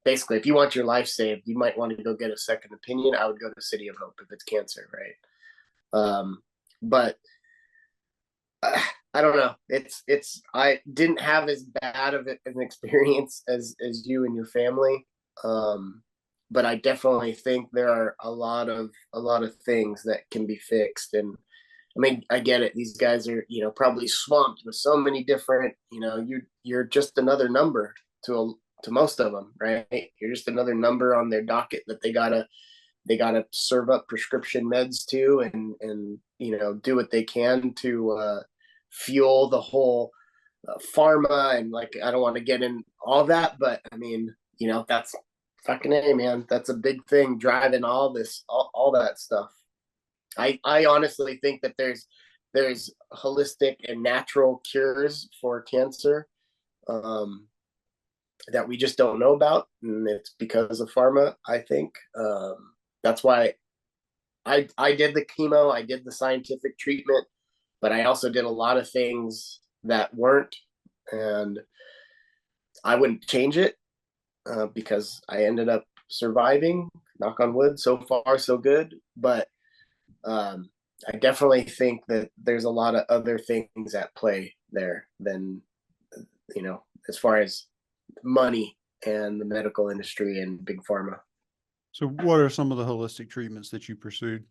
if you want your life saved, you might want to go get a second opinion. I would go to City of Hope if it's cancer, right? But I don't know. I didn't have as bad of an experience as you and your family. But I definitely think there are a lot of things that can be fixed. And I mean, I get it. These guys are, probably swamped with so many different, you're just another number to most of them, right? You're just another number on their docket that they gotta serve up prescription meds to, and do what they can to fuel the whole pharma. And like, I don't want to get in all that, but I mean, that's fucking A, man. That's a big thing driving all that stuff. I honestly think that there's holistic and natural cures for cancer, um, that we just don't know about, and it's because of pharma. I think that's why I did the chemo, I did the scientific treatment, but I also did a lot of things that weren't, and I wouldn't change it, because I ended up surviving. Knock on wood, so far so good. But I definitely think that there's a lot of other things at play there than, as far as money and the medical industry and big pharma. So what are some of the holistic treatments that you pursued?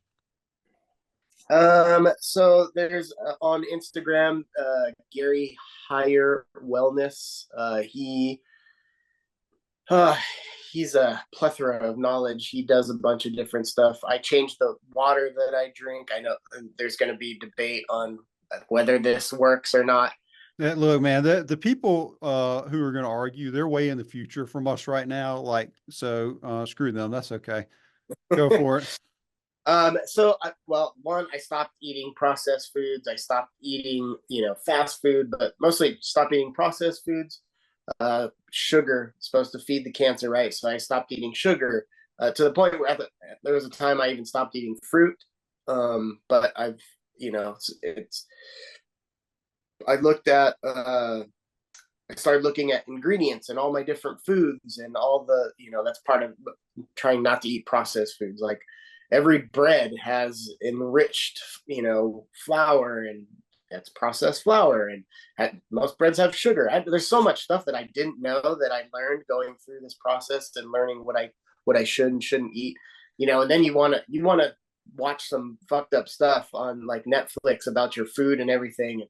So there's on Instagram, Gary Higher Wellness. Uh, he's a plethora of knowledge. He does a bunch of different stuff. I changed the water that I drink. I know there's going to be debate on whether this works or not. Look, man, the people who are going to argue, they're way in the future from us right now. Like, so screw them. That's okay. Go for it. Well, one, I stopped eating processed foods. I stopped eating, fast food, but mostly stopped eating processed foods. Sugar is supposed to feed the cancer, right? So I stopped eating sugar, to the point where there was a time I even stopped eating fruit. But I've, it's I looked at, I started looking at ingredients and all my different foods and all the, that's part of trying not to eat processed foods. Like, every bread has enriched, flour, and that's processed flour, and most breads have sugar. There's so much stuff that I didn't know that I learned going through this process and learning what I should and shouldn't eat. And then you want to watch some fucked up stuff on like Netflix about your food and everything.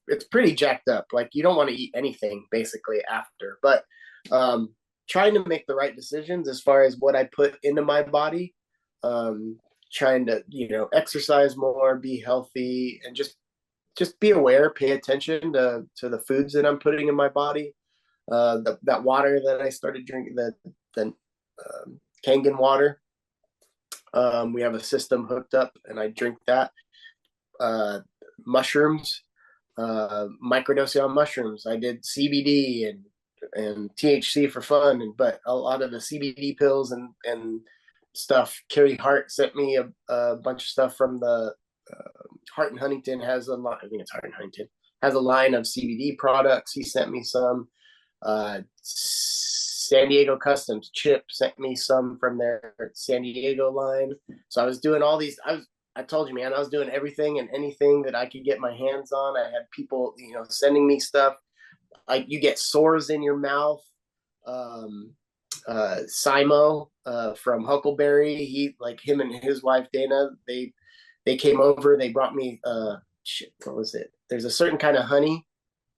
It's pretty jacked up. Like, you don't want to eat anything basically after. But trying to make the right decisions as far as what I put into my body. Um, Trying to, exercise more, be healthy, and just be aware, pay attention to the foods that I'm putting in my body. That water that I started drinking, the Kangen water. We have a system hooked up, and I drink that. Uh, Mushrooms, microdosing on mushrooms. I did CBD and THC for fun, but a lot of the CBD pills and stuff. Carrie Hart sent me a bunch of stuff from the Hart and Huntington has a line. I think it's Hart and Huntington has a line of CBD products. He sent me some. San Diego Customs Chip sent me some from their San Diego line. So I was doing all these. I told you, man, I was doing everything and anything that I could get my hands on. I had people, sending me stuff. You get sores in your mouth. Um, Simo from Huckleberry, him and his wife Dana, they came over. They brought me what was it? There's a certain kind of honey,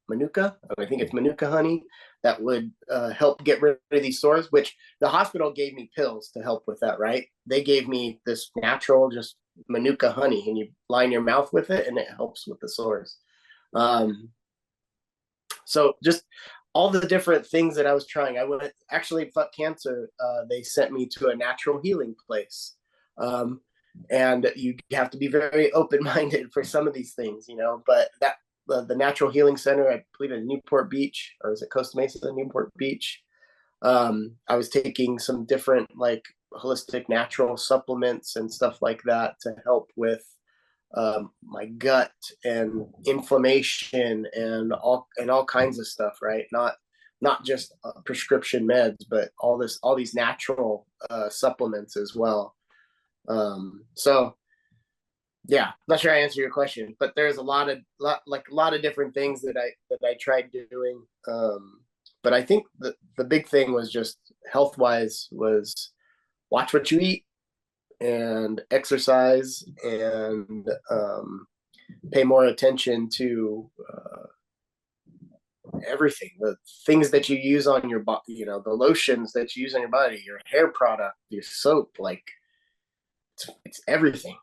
Manuka. I think it's Manuka honey that would help get rid of these sores. Which the hospital gave me pills to help with that. Right? They gave me this natural, just Manuka honey, and you line your mouth with it, and it helps with the sores. Um, so just all the different things that I was trying. I went actually fuck cancer. They sent me to a natural healing place. Um, and you have to be very open-minded for some of these things, but the Natural Healing Center, I believe in Newport Beach, or is it Costa Mesa, Newport Beach? I was taking some different like holistic natural supplements and stuff like that to help with my gut and inflammation and all kinds of stuff, right? Not just prescription meds, but all these natural supplements as well. So yeah, not sure I answered your question, but there's a lot of different things that I tried doing. But I think the big thing was just health wise was watch what you eat and exercise and pay more attention to everything, the things that you use on your body, the lotions that you use on your body, your hair product, your soap, like it's everything.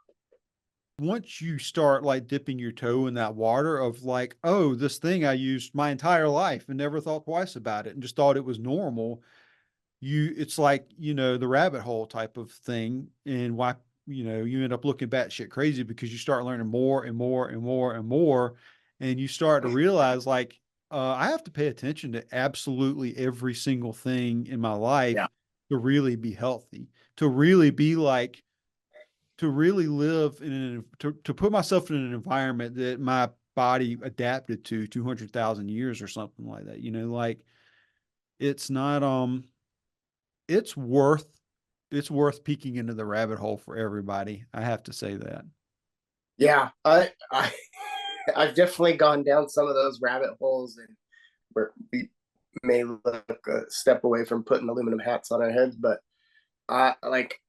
Once you start like dipping your toe in that water of like, oh, this thing I used my entire life and never thought twice about it and just thought it was normal, it's like, the rabbit hole type of thing. And why, you end up looking batshit crazy because you start learning more and more and more and more. And you start to realize like, I have to pay attention to absolutely every single thing in my life Yeah. to really be healthy, to really be like, to really live to put myself in an environment that my body adapted to 200,000 years or something like that. Like it's not, it's worth, it's worth peeking into the rabbit hole for everybody. I have to say that. Yeah, I've definitely gone down some of those rabbit holes, and we may look a step away from putting aluminum hats on our heads, but like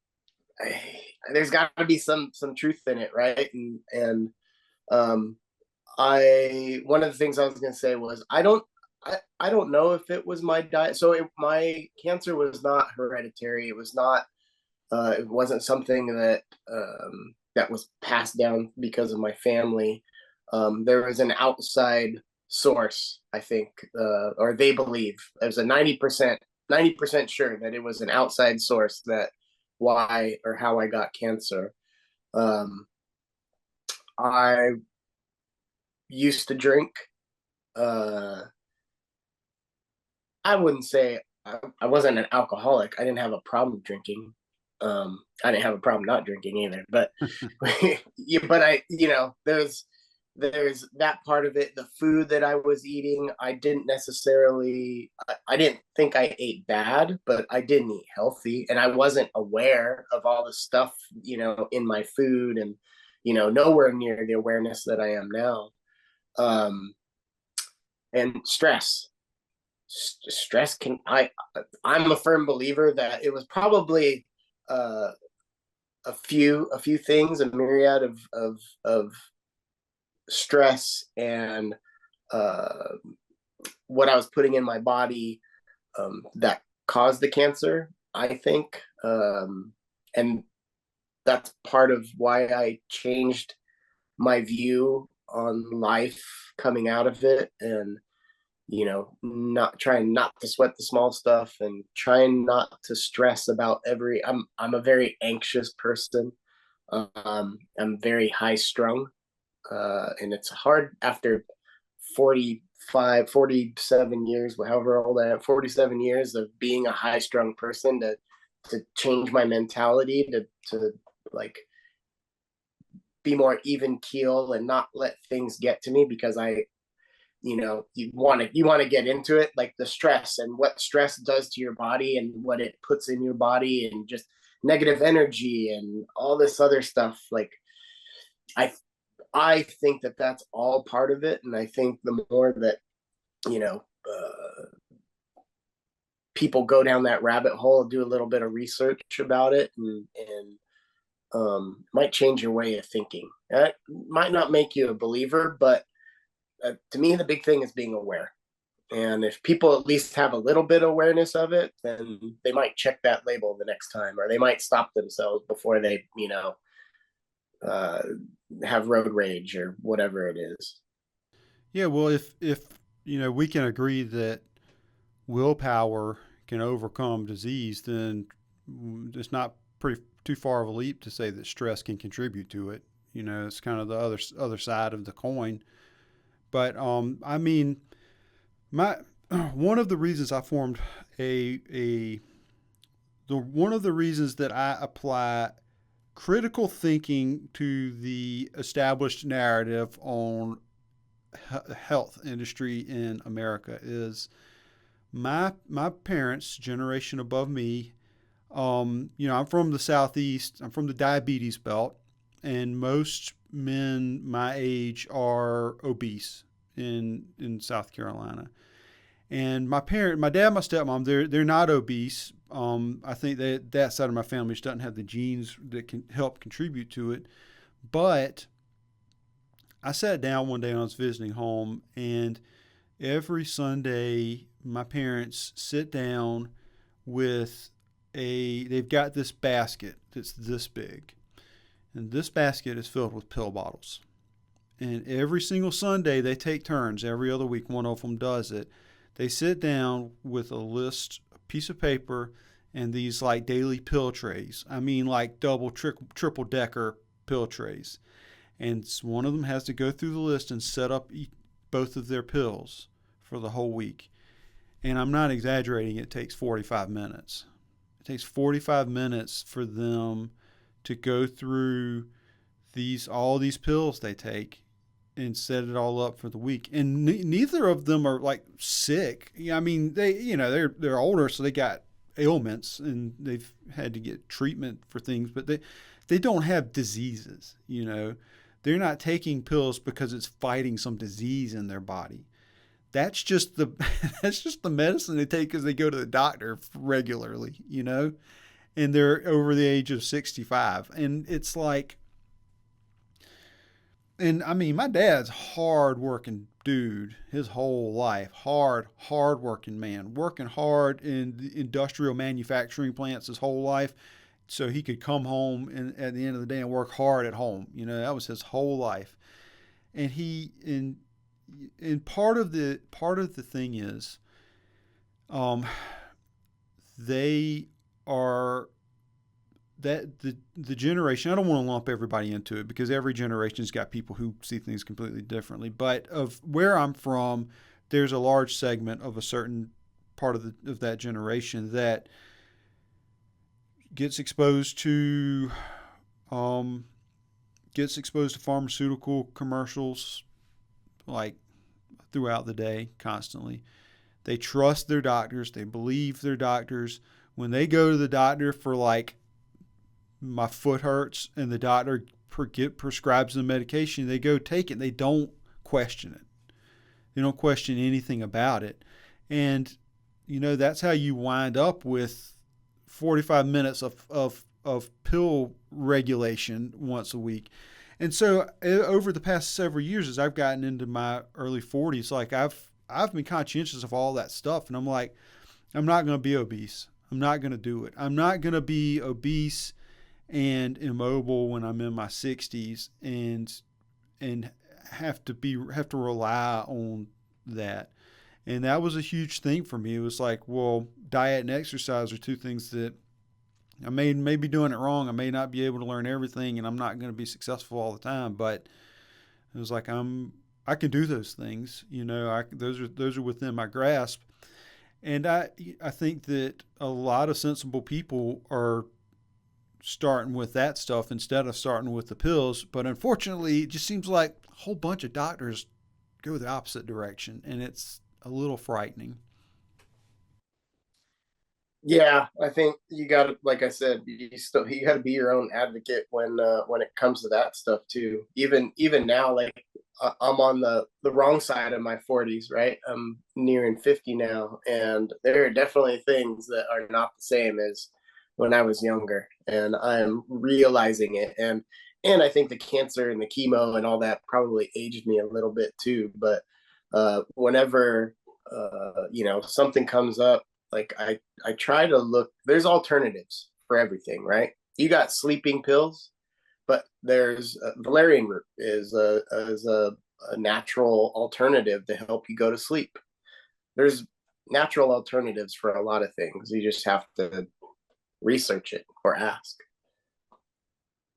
there's got to be some truth in it, right? And um, I one of the things I was going to say was I don't know if it was my diet. So my cancer was not hereditary. It was not. It wasn't something that was passed down because of my family. There was an outside source, I think, or they believe. There's a 90% sure that it was an outside source that why or how I got cancer. Um, I used to drink. Uh, I wouldn't say I wasn't an alcoholic. I didn't have a problem drinking. I didn't have a problem not drinking either. But yeah, but there's that part of it. The food that I was eating, I didn't necessarily. I didn't think I ate bad, but I didn't eat healthy, and I wasn't aware of all the stuff in my food, and nowhere near the awareness that I am now. Um, and stress can I'm a firm believer that it was probably uh, a few things, a myriad of stress and uh, what I was putting in my body that caused the cancer, I think. And that's part of why I changed my view on life coming out of it. And, not trying not to sweat the small stuff and trying not to stress about I'm a very anxious person. I'm very high strung, and it's hard after 47 years, however old I am, 47 years of being a high strung person to change my mentality to like be more even keel and not let things get to me, because you want to get into it, like the stress and what stress does to your body and what it puts in your body, and just negative energy and all this other stuff. Like I I think that that's all part of it, and I think the more that you know people go down that rabbit hole, do a little bit of research about it, and might change your way of thinking. That might not make you a believer, but to me, the big thing is being aware. And if people at least have a little bit of awareness of it, then they might check that label the next time, or they might stop themselves before they, uh, have road rage or whatever it is. Yeah, well, if we can agree that willpower can overcome disease, then it's not pretty too far of a leap to say that stress can contribute to it. It's kind of the other side of the coin. But I mean, my one of the reasons I formed a one of the reasons that I apply critical thinking to the established narrative on health industry in America is my parents, generation above me. I'm from the southeast. I'm from the diabetes belt, and most men my age are obese in South Carolina. And my dad, my stepmom, they're not obese. I think that side of my family just doesn't have the genes that can help contribute to it. But I sat down one day when I was visiting home, and every Sunday, my parents sit down with they've got this basket that's this big. And this basket is filled with pill bottles. And every single Sunday, they take turns. Every other week, one of them does it. They sit down with a list, a piece of paper, and these like daily pill trays. I mean, like double, triple decker pill trays. And one of them has to go through the list and set up both of their pills for the whole week. And I'm not exaggerating, it takes 45 minutes. It takes 45 minutes for them to go through all these pills they take and set it all up for the week. And neither of them are like sick. I mean, they're older, so they got ailments and they've had to get treatment for things, but they don't have diseases. They're not taking pills because it's fighting some disease in their body. That's just the that's just the medicine they take because they go to the doctor regularly. And they're over the age of 65. And it's like, and I mean, my dad's hard working dude his whole life. Hard working man, working hard in the industrial manufacturing plants his whole life. So he could come home and at the end of the day and work hard at home. That was his whole life. And part of the thing is, they are that the generation. I don't want to lump everybody into it because every generation's got people who see things completely differently. But of where I'm from, there's a large segment of a certain part of that generation that gets exposed to pharmaceutical commercials like throughout the day constantly. They trust their doctors. They believe their doctors. When they go to the doctor for like, my foot hurts, and the doctor prescribes the medication, they go take it. They don't question it. They don't question anything about it. And, that's how you wind up with 45 minutes of pill regulation once a week. And so over the past several years, as I've gotten into my early 40s, like I've been conscientious of all that stuff. And I'm like, I'm not going to be obese. I'm not going to do it. I'm not going to be obese and immobile when I'm in my 60s and have to rely on that. And that was a huge thing for me. It was like, well, diet and exercise are two things that may be doing it wrong. I may not be able to learn everything, and I'm not going to be successful all the time. But it was like I can do those things. Those are within my grasp. And I think that a lot of sensible people are starting with that stuff instead of starting with the pills. But unfortunately, it just seems like a whole bunch of doctors go the opposite direction, and it's a little frightening. Yeah, I think you got to, like I said, you got to be your own advocate when it comes to that stuff too. Even now, like I'm on the wrong side of my 40s, right? I'm nearing 50 now, and there are definitely things that are not the same as when I was younger, and I'm realizing it. And I think the cancer and the chemo and all that probably aged me a little bit too. But whenever something comes up, like I try to look. There's alternatives for everything, right? You got sleeping pills, but there's valerian root is a natural alternative to help you go to sleep. There's natural alternatives for a lot of things. You just have to research it or ask.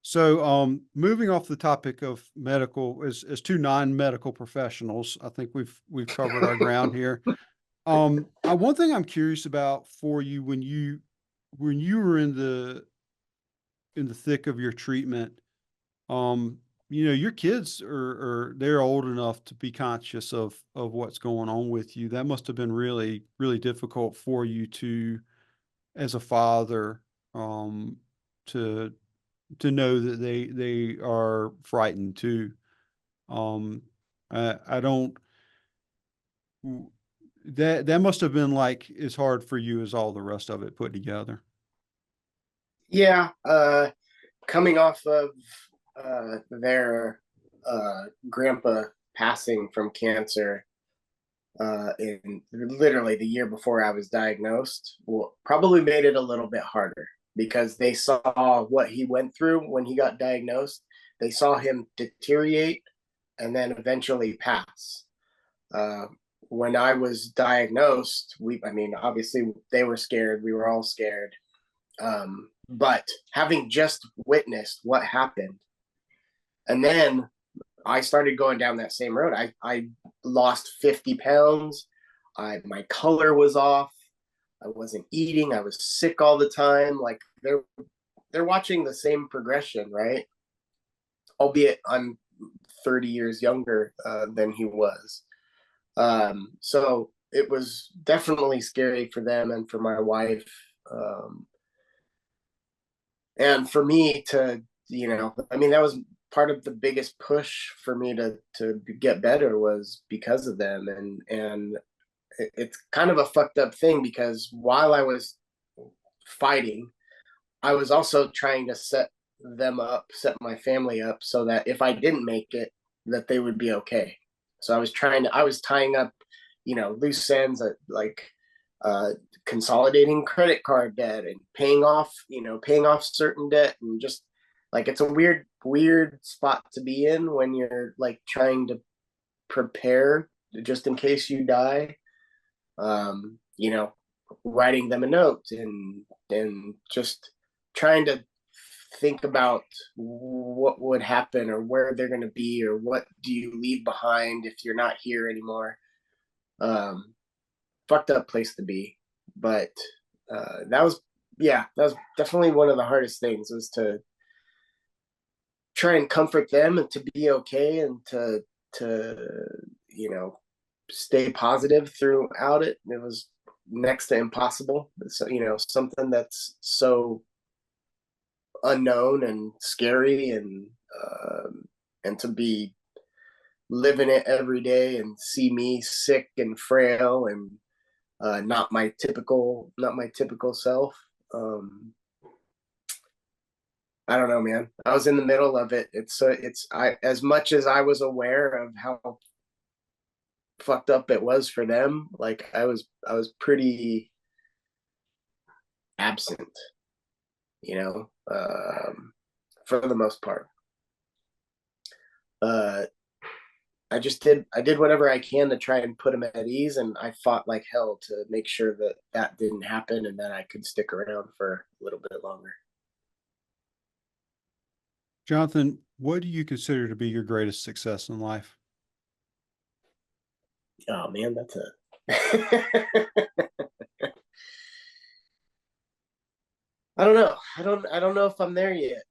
So, moving off the topic of medical, as two non-medical professionals, I think we've covered our ground here. One thing I'm curious about for you when you were in the thick of your treatment, your kids are they're old enough to be conscious of what's going on with you. That must have been really, really difficult for you to, as a father, to know that they are frightened too. I don't that must have been like as hard for you as all the rest of it put together. Yeah, coming off of their grandpa passing from cancer in literally the year before I was diagnosed, well, probably made it a little bit harder because they saw what he went through when he got diagnosed. They saw him deteriorate and then eventually pass. Uh, when I was diagnosed, I mean, obviously they were scared. We were all scared. But having just witnessed what happened, and then I started going down that same road. I lost 50 pounds. My color was off. I wasn't eating. I was sick all the time. Like they're watching the same progression, right? Albeit I'm 30 years younger than he was. So it was definitely scary for them and for my wife. And for me to, I mean, that was part of the biggest push for me to get better was because of them. And it's kind of a fucked up thing because while I was fighting, I was also trying to set my family up so that if I didn't make it, that they would be okay. So I was tying up, loose ends at like uh, consolidating credit card debt and paying off certain debt and just like it's a weird spot to be in when you're like trying to prepare just in case you die. Um, you know, Writing them a note and just trying to think about what would happen or where they're going to be or what do you leave behind if you're not here anymore. Um, Fucked up place to be, but that was that was definitely one of the hardest things was to try and comfort them and to be okay and to you know stay positive throughout it. It was next to impossible. So something that's so unknown and scary and to be living it every day and see me sick and frail and not my typical self. I don't know, man. I was in the middle of it. It's I as much as I was aware of how fucked up it was for them. Like I was pretty. absent, you know, for the most part. Uh, I did whatever I can to try and put him at ease, and I fought like hell to make sure that that didn't happen and that I could stick around for a little bit longer. Jonathan, what do you consider to be your greatest success in life? Oh man, that's a I don't know. I don't know if I'm there yet.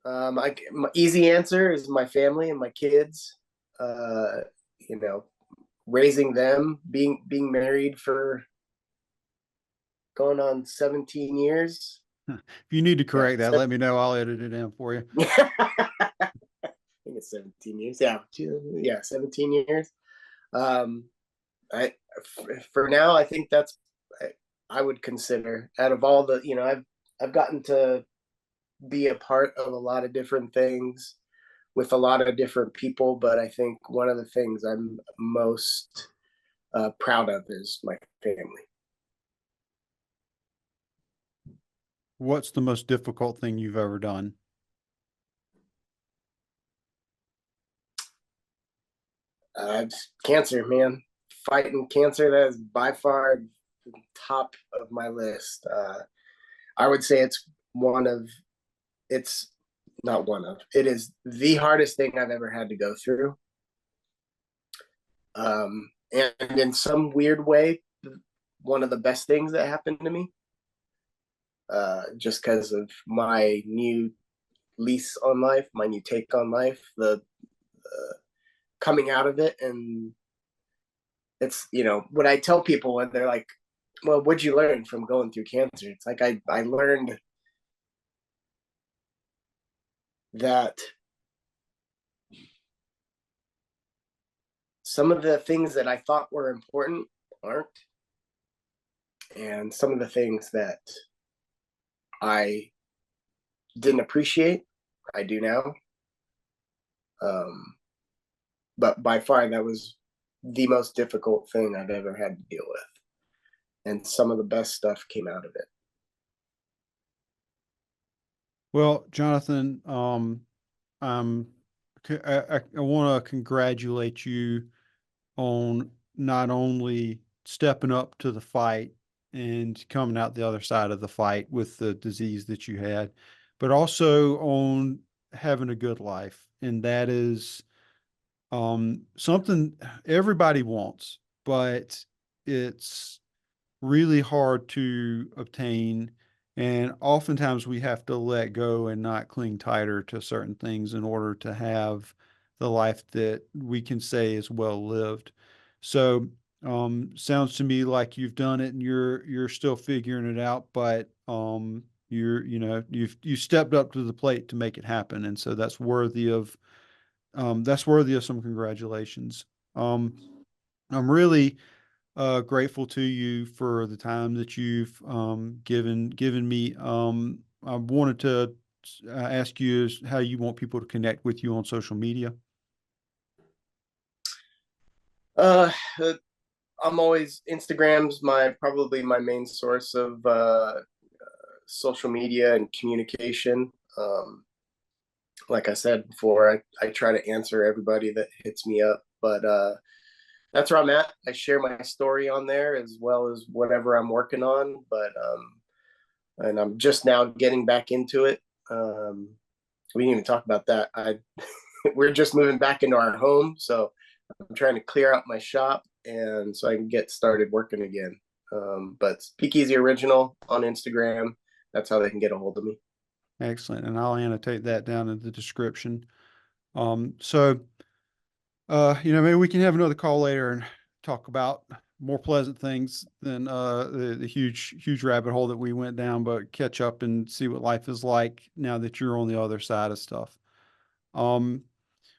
My easy answer is my family and my kids. Uh, you know, raising them, being married for going on 17 years. If you need to Yeah, correct that, let me know. I'll edit it in for you. I think it's 17 years. Yeah, yeah, 17 years. Um, I for now, I think that's I would consider out of all the I've gotten to be a part of a lot of different things with a lot of different people, but I think one of the things I'm most proud of is my family. What's the most difficult thing you've ever done? Cancer, man, fighting cancer, that is by far top of my list. I would say it's not one of, it is the hardest thing I've ever had to go through. And in some weird way, one of the best things that happened to me, just because of my new lease on life, my new take on life, the coming out of it. And it's, what I tell people when they're like, well, what'd you learn from going through cancer? It's like, I learned that some of the things that I thought were important aren't. And some of the things that I didn't appreciate, I do now. Um, but by far, that was the most difficult thing I've ever had to deal with. And some of the best stuff came out of it. Well, Jonathan, I'm, I want to congratulate you on not only stepping up to the fight and coming out the other side of the fight with the disease that you had, but also on having a good life. And that is something everybody wants, but it's really hard to obtain. And oftentimes we have to let go and not cling tighter to certain things in order to have the life that we can say is well lived. So, sounds to me like you've done it and you're still figuring it out, but you stepped up to the plate to make it happen. And so that's worthy of some congratulations. Um, I'm really grateful to you for the time that you've given me. I wanted to ask you how you want people to connect with you on social media. Uh, I'm always Instagram's probably my main source of social media and communication. Like I said before, I try to answer everybody that hits me up, but that's where I'm at. I share my story on there as well as whatever I'm working on, but and I'm just now getting back into it. We didn't even talk about that. We're just moving back into our home, so I'm trying to clear out my shop and so I can get started working again. But Speakeasy Original on Instagram, that's how they can get a hold of me. Excellent. And I'll annotate that down in the description. So, maybe we can have another call later and talk about more pleasant things than the huge rabbit hole that we went down, but catch up and see what life is like now that you're on the other side of stuff. Um,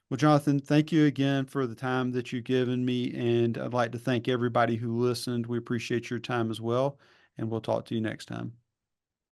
well, Jonathan, thank you again for the time that you've given me, and I'd like to thank everybody who listened. We appreciate your time as well, and we'll talk to you next time.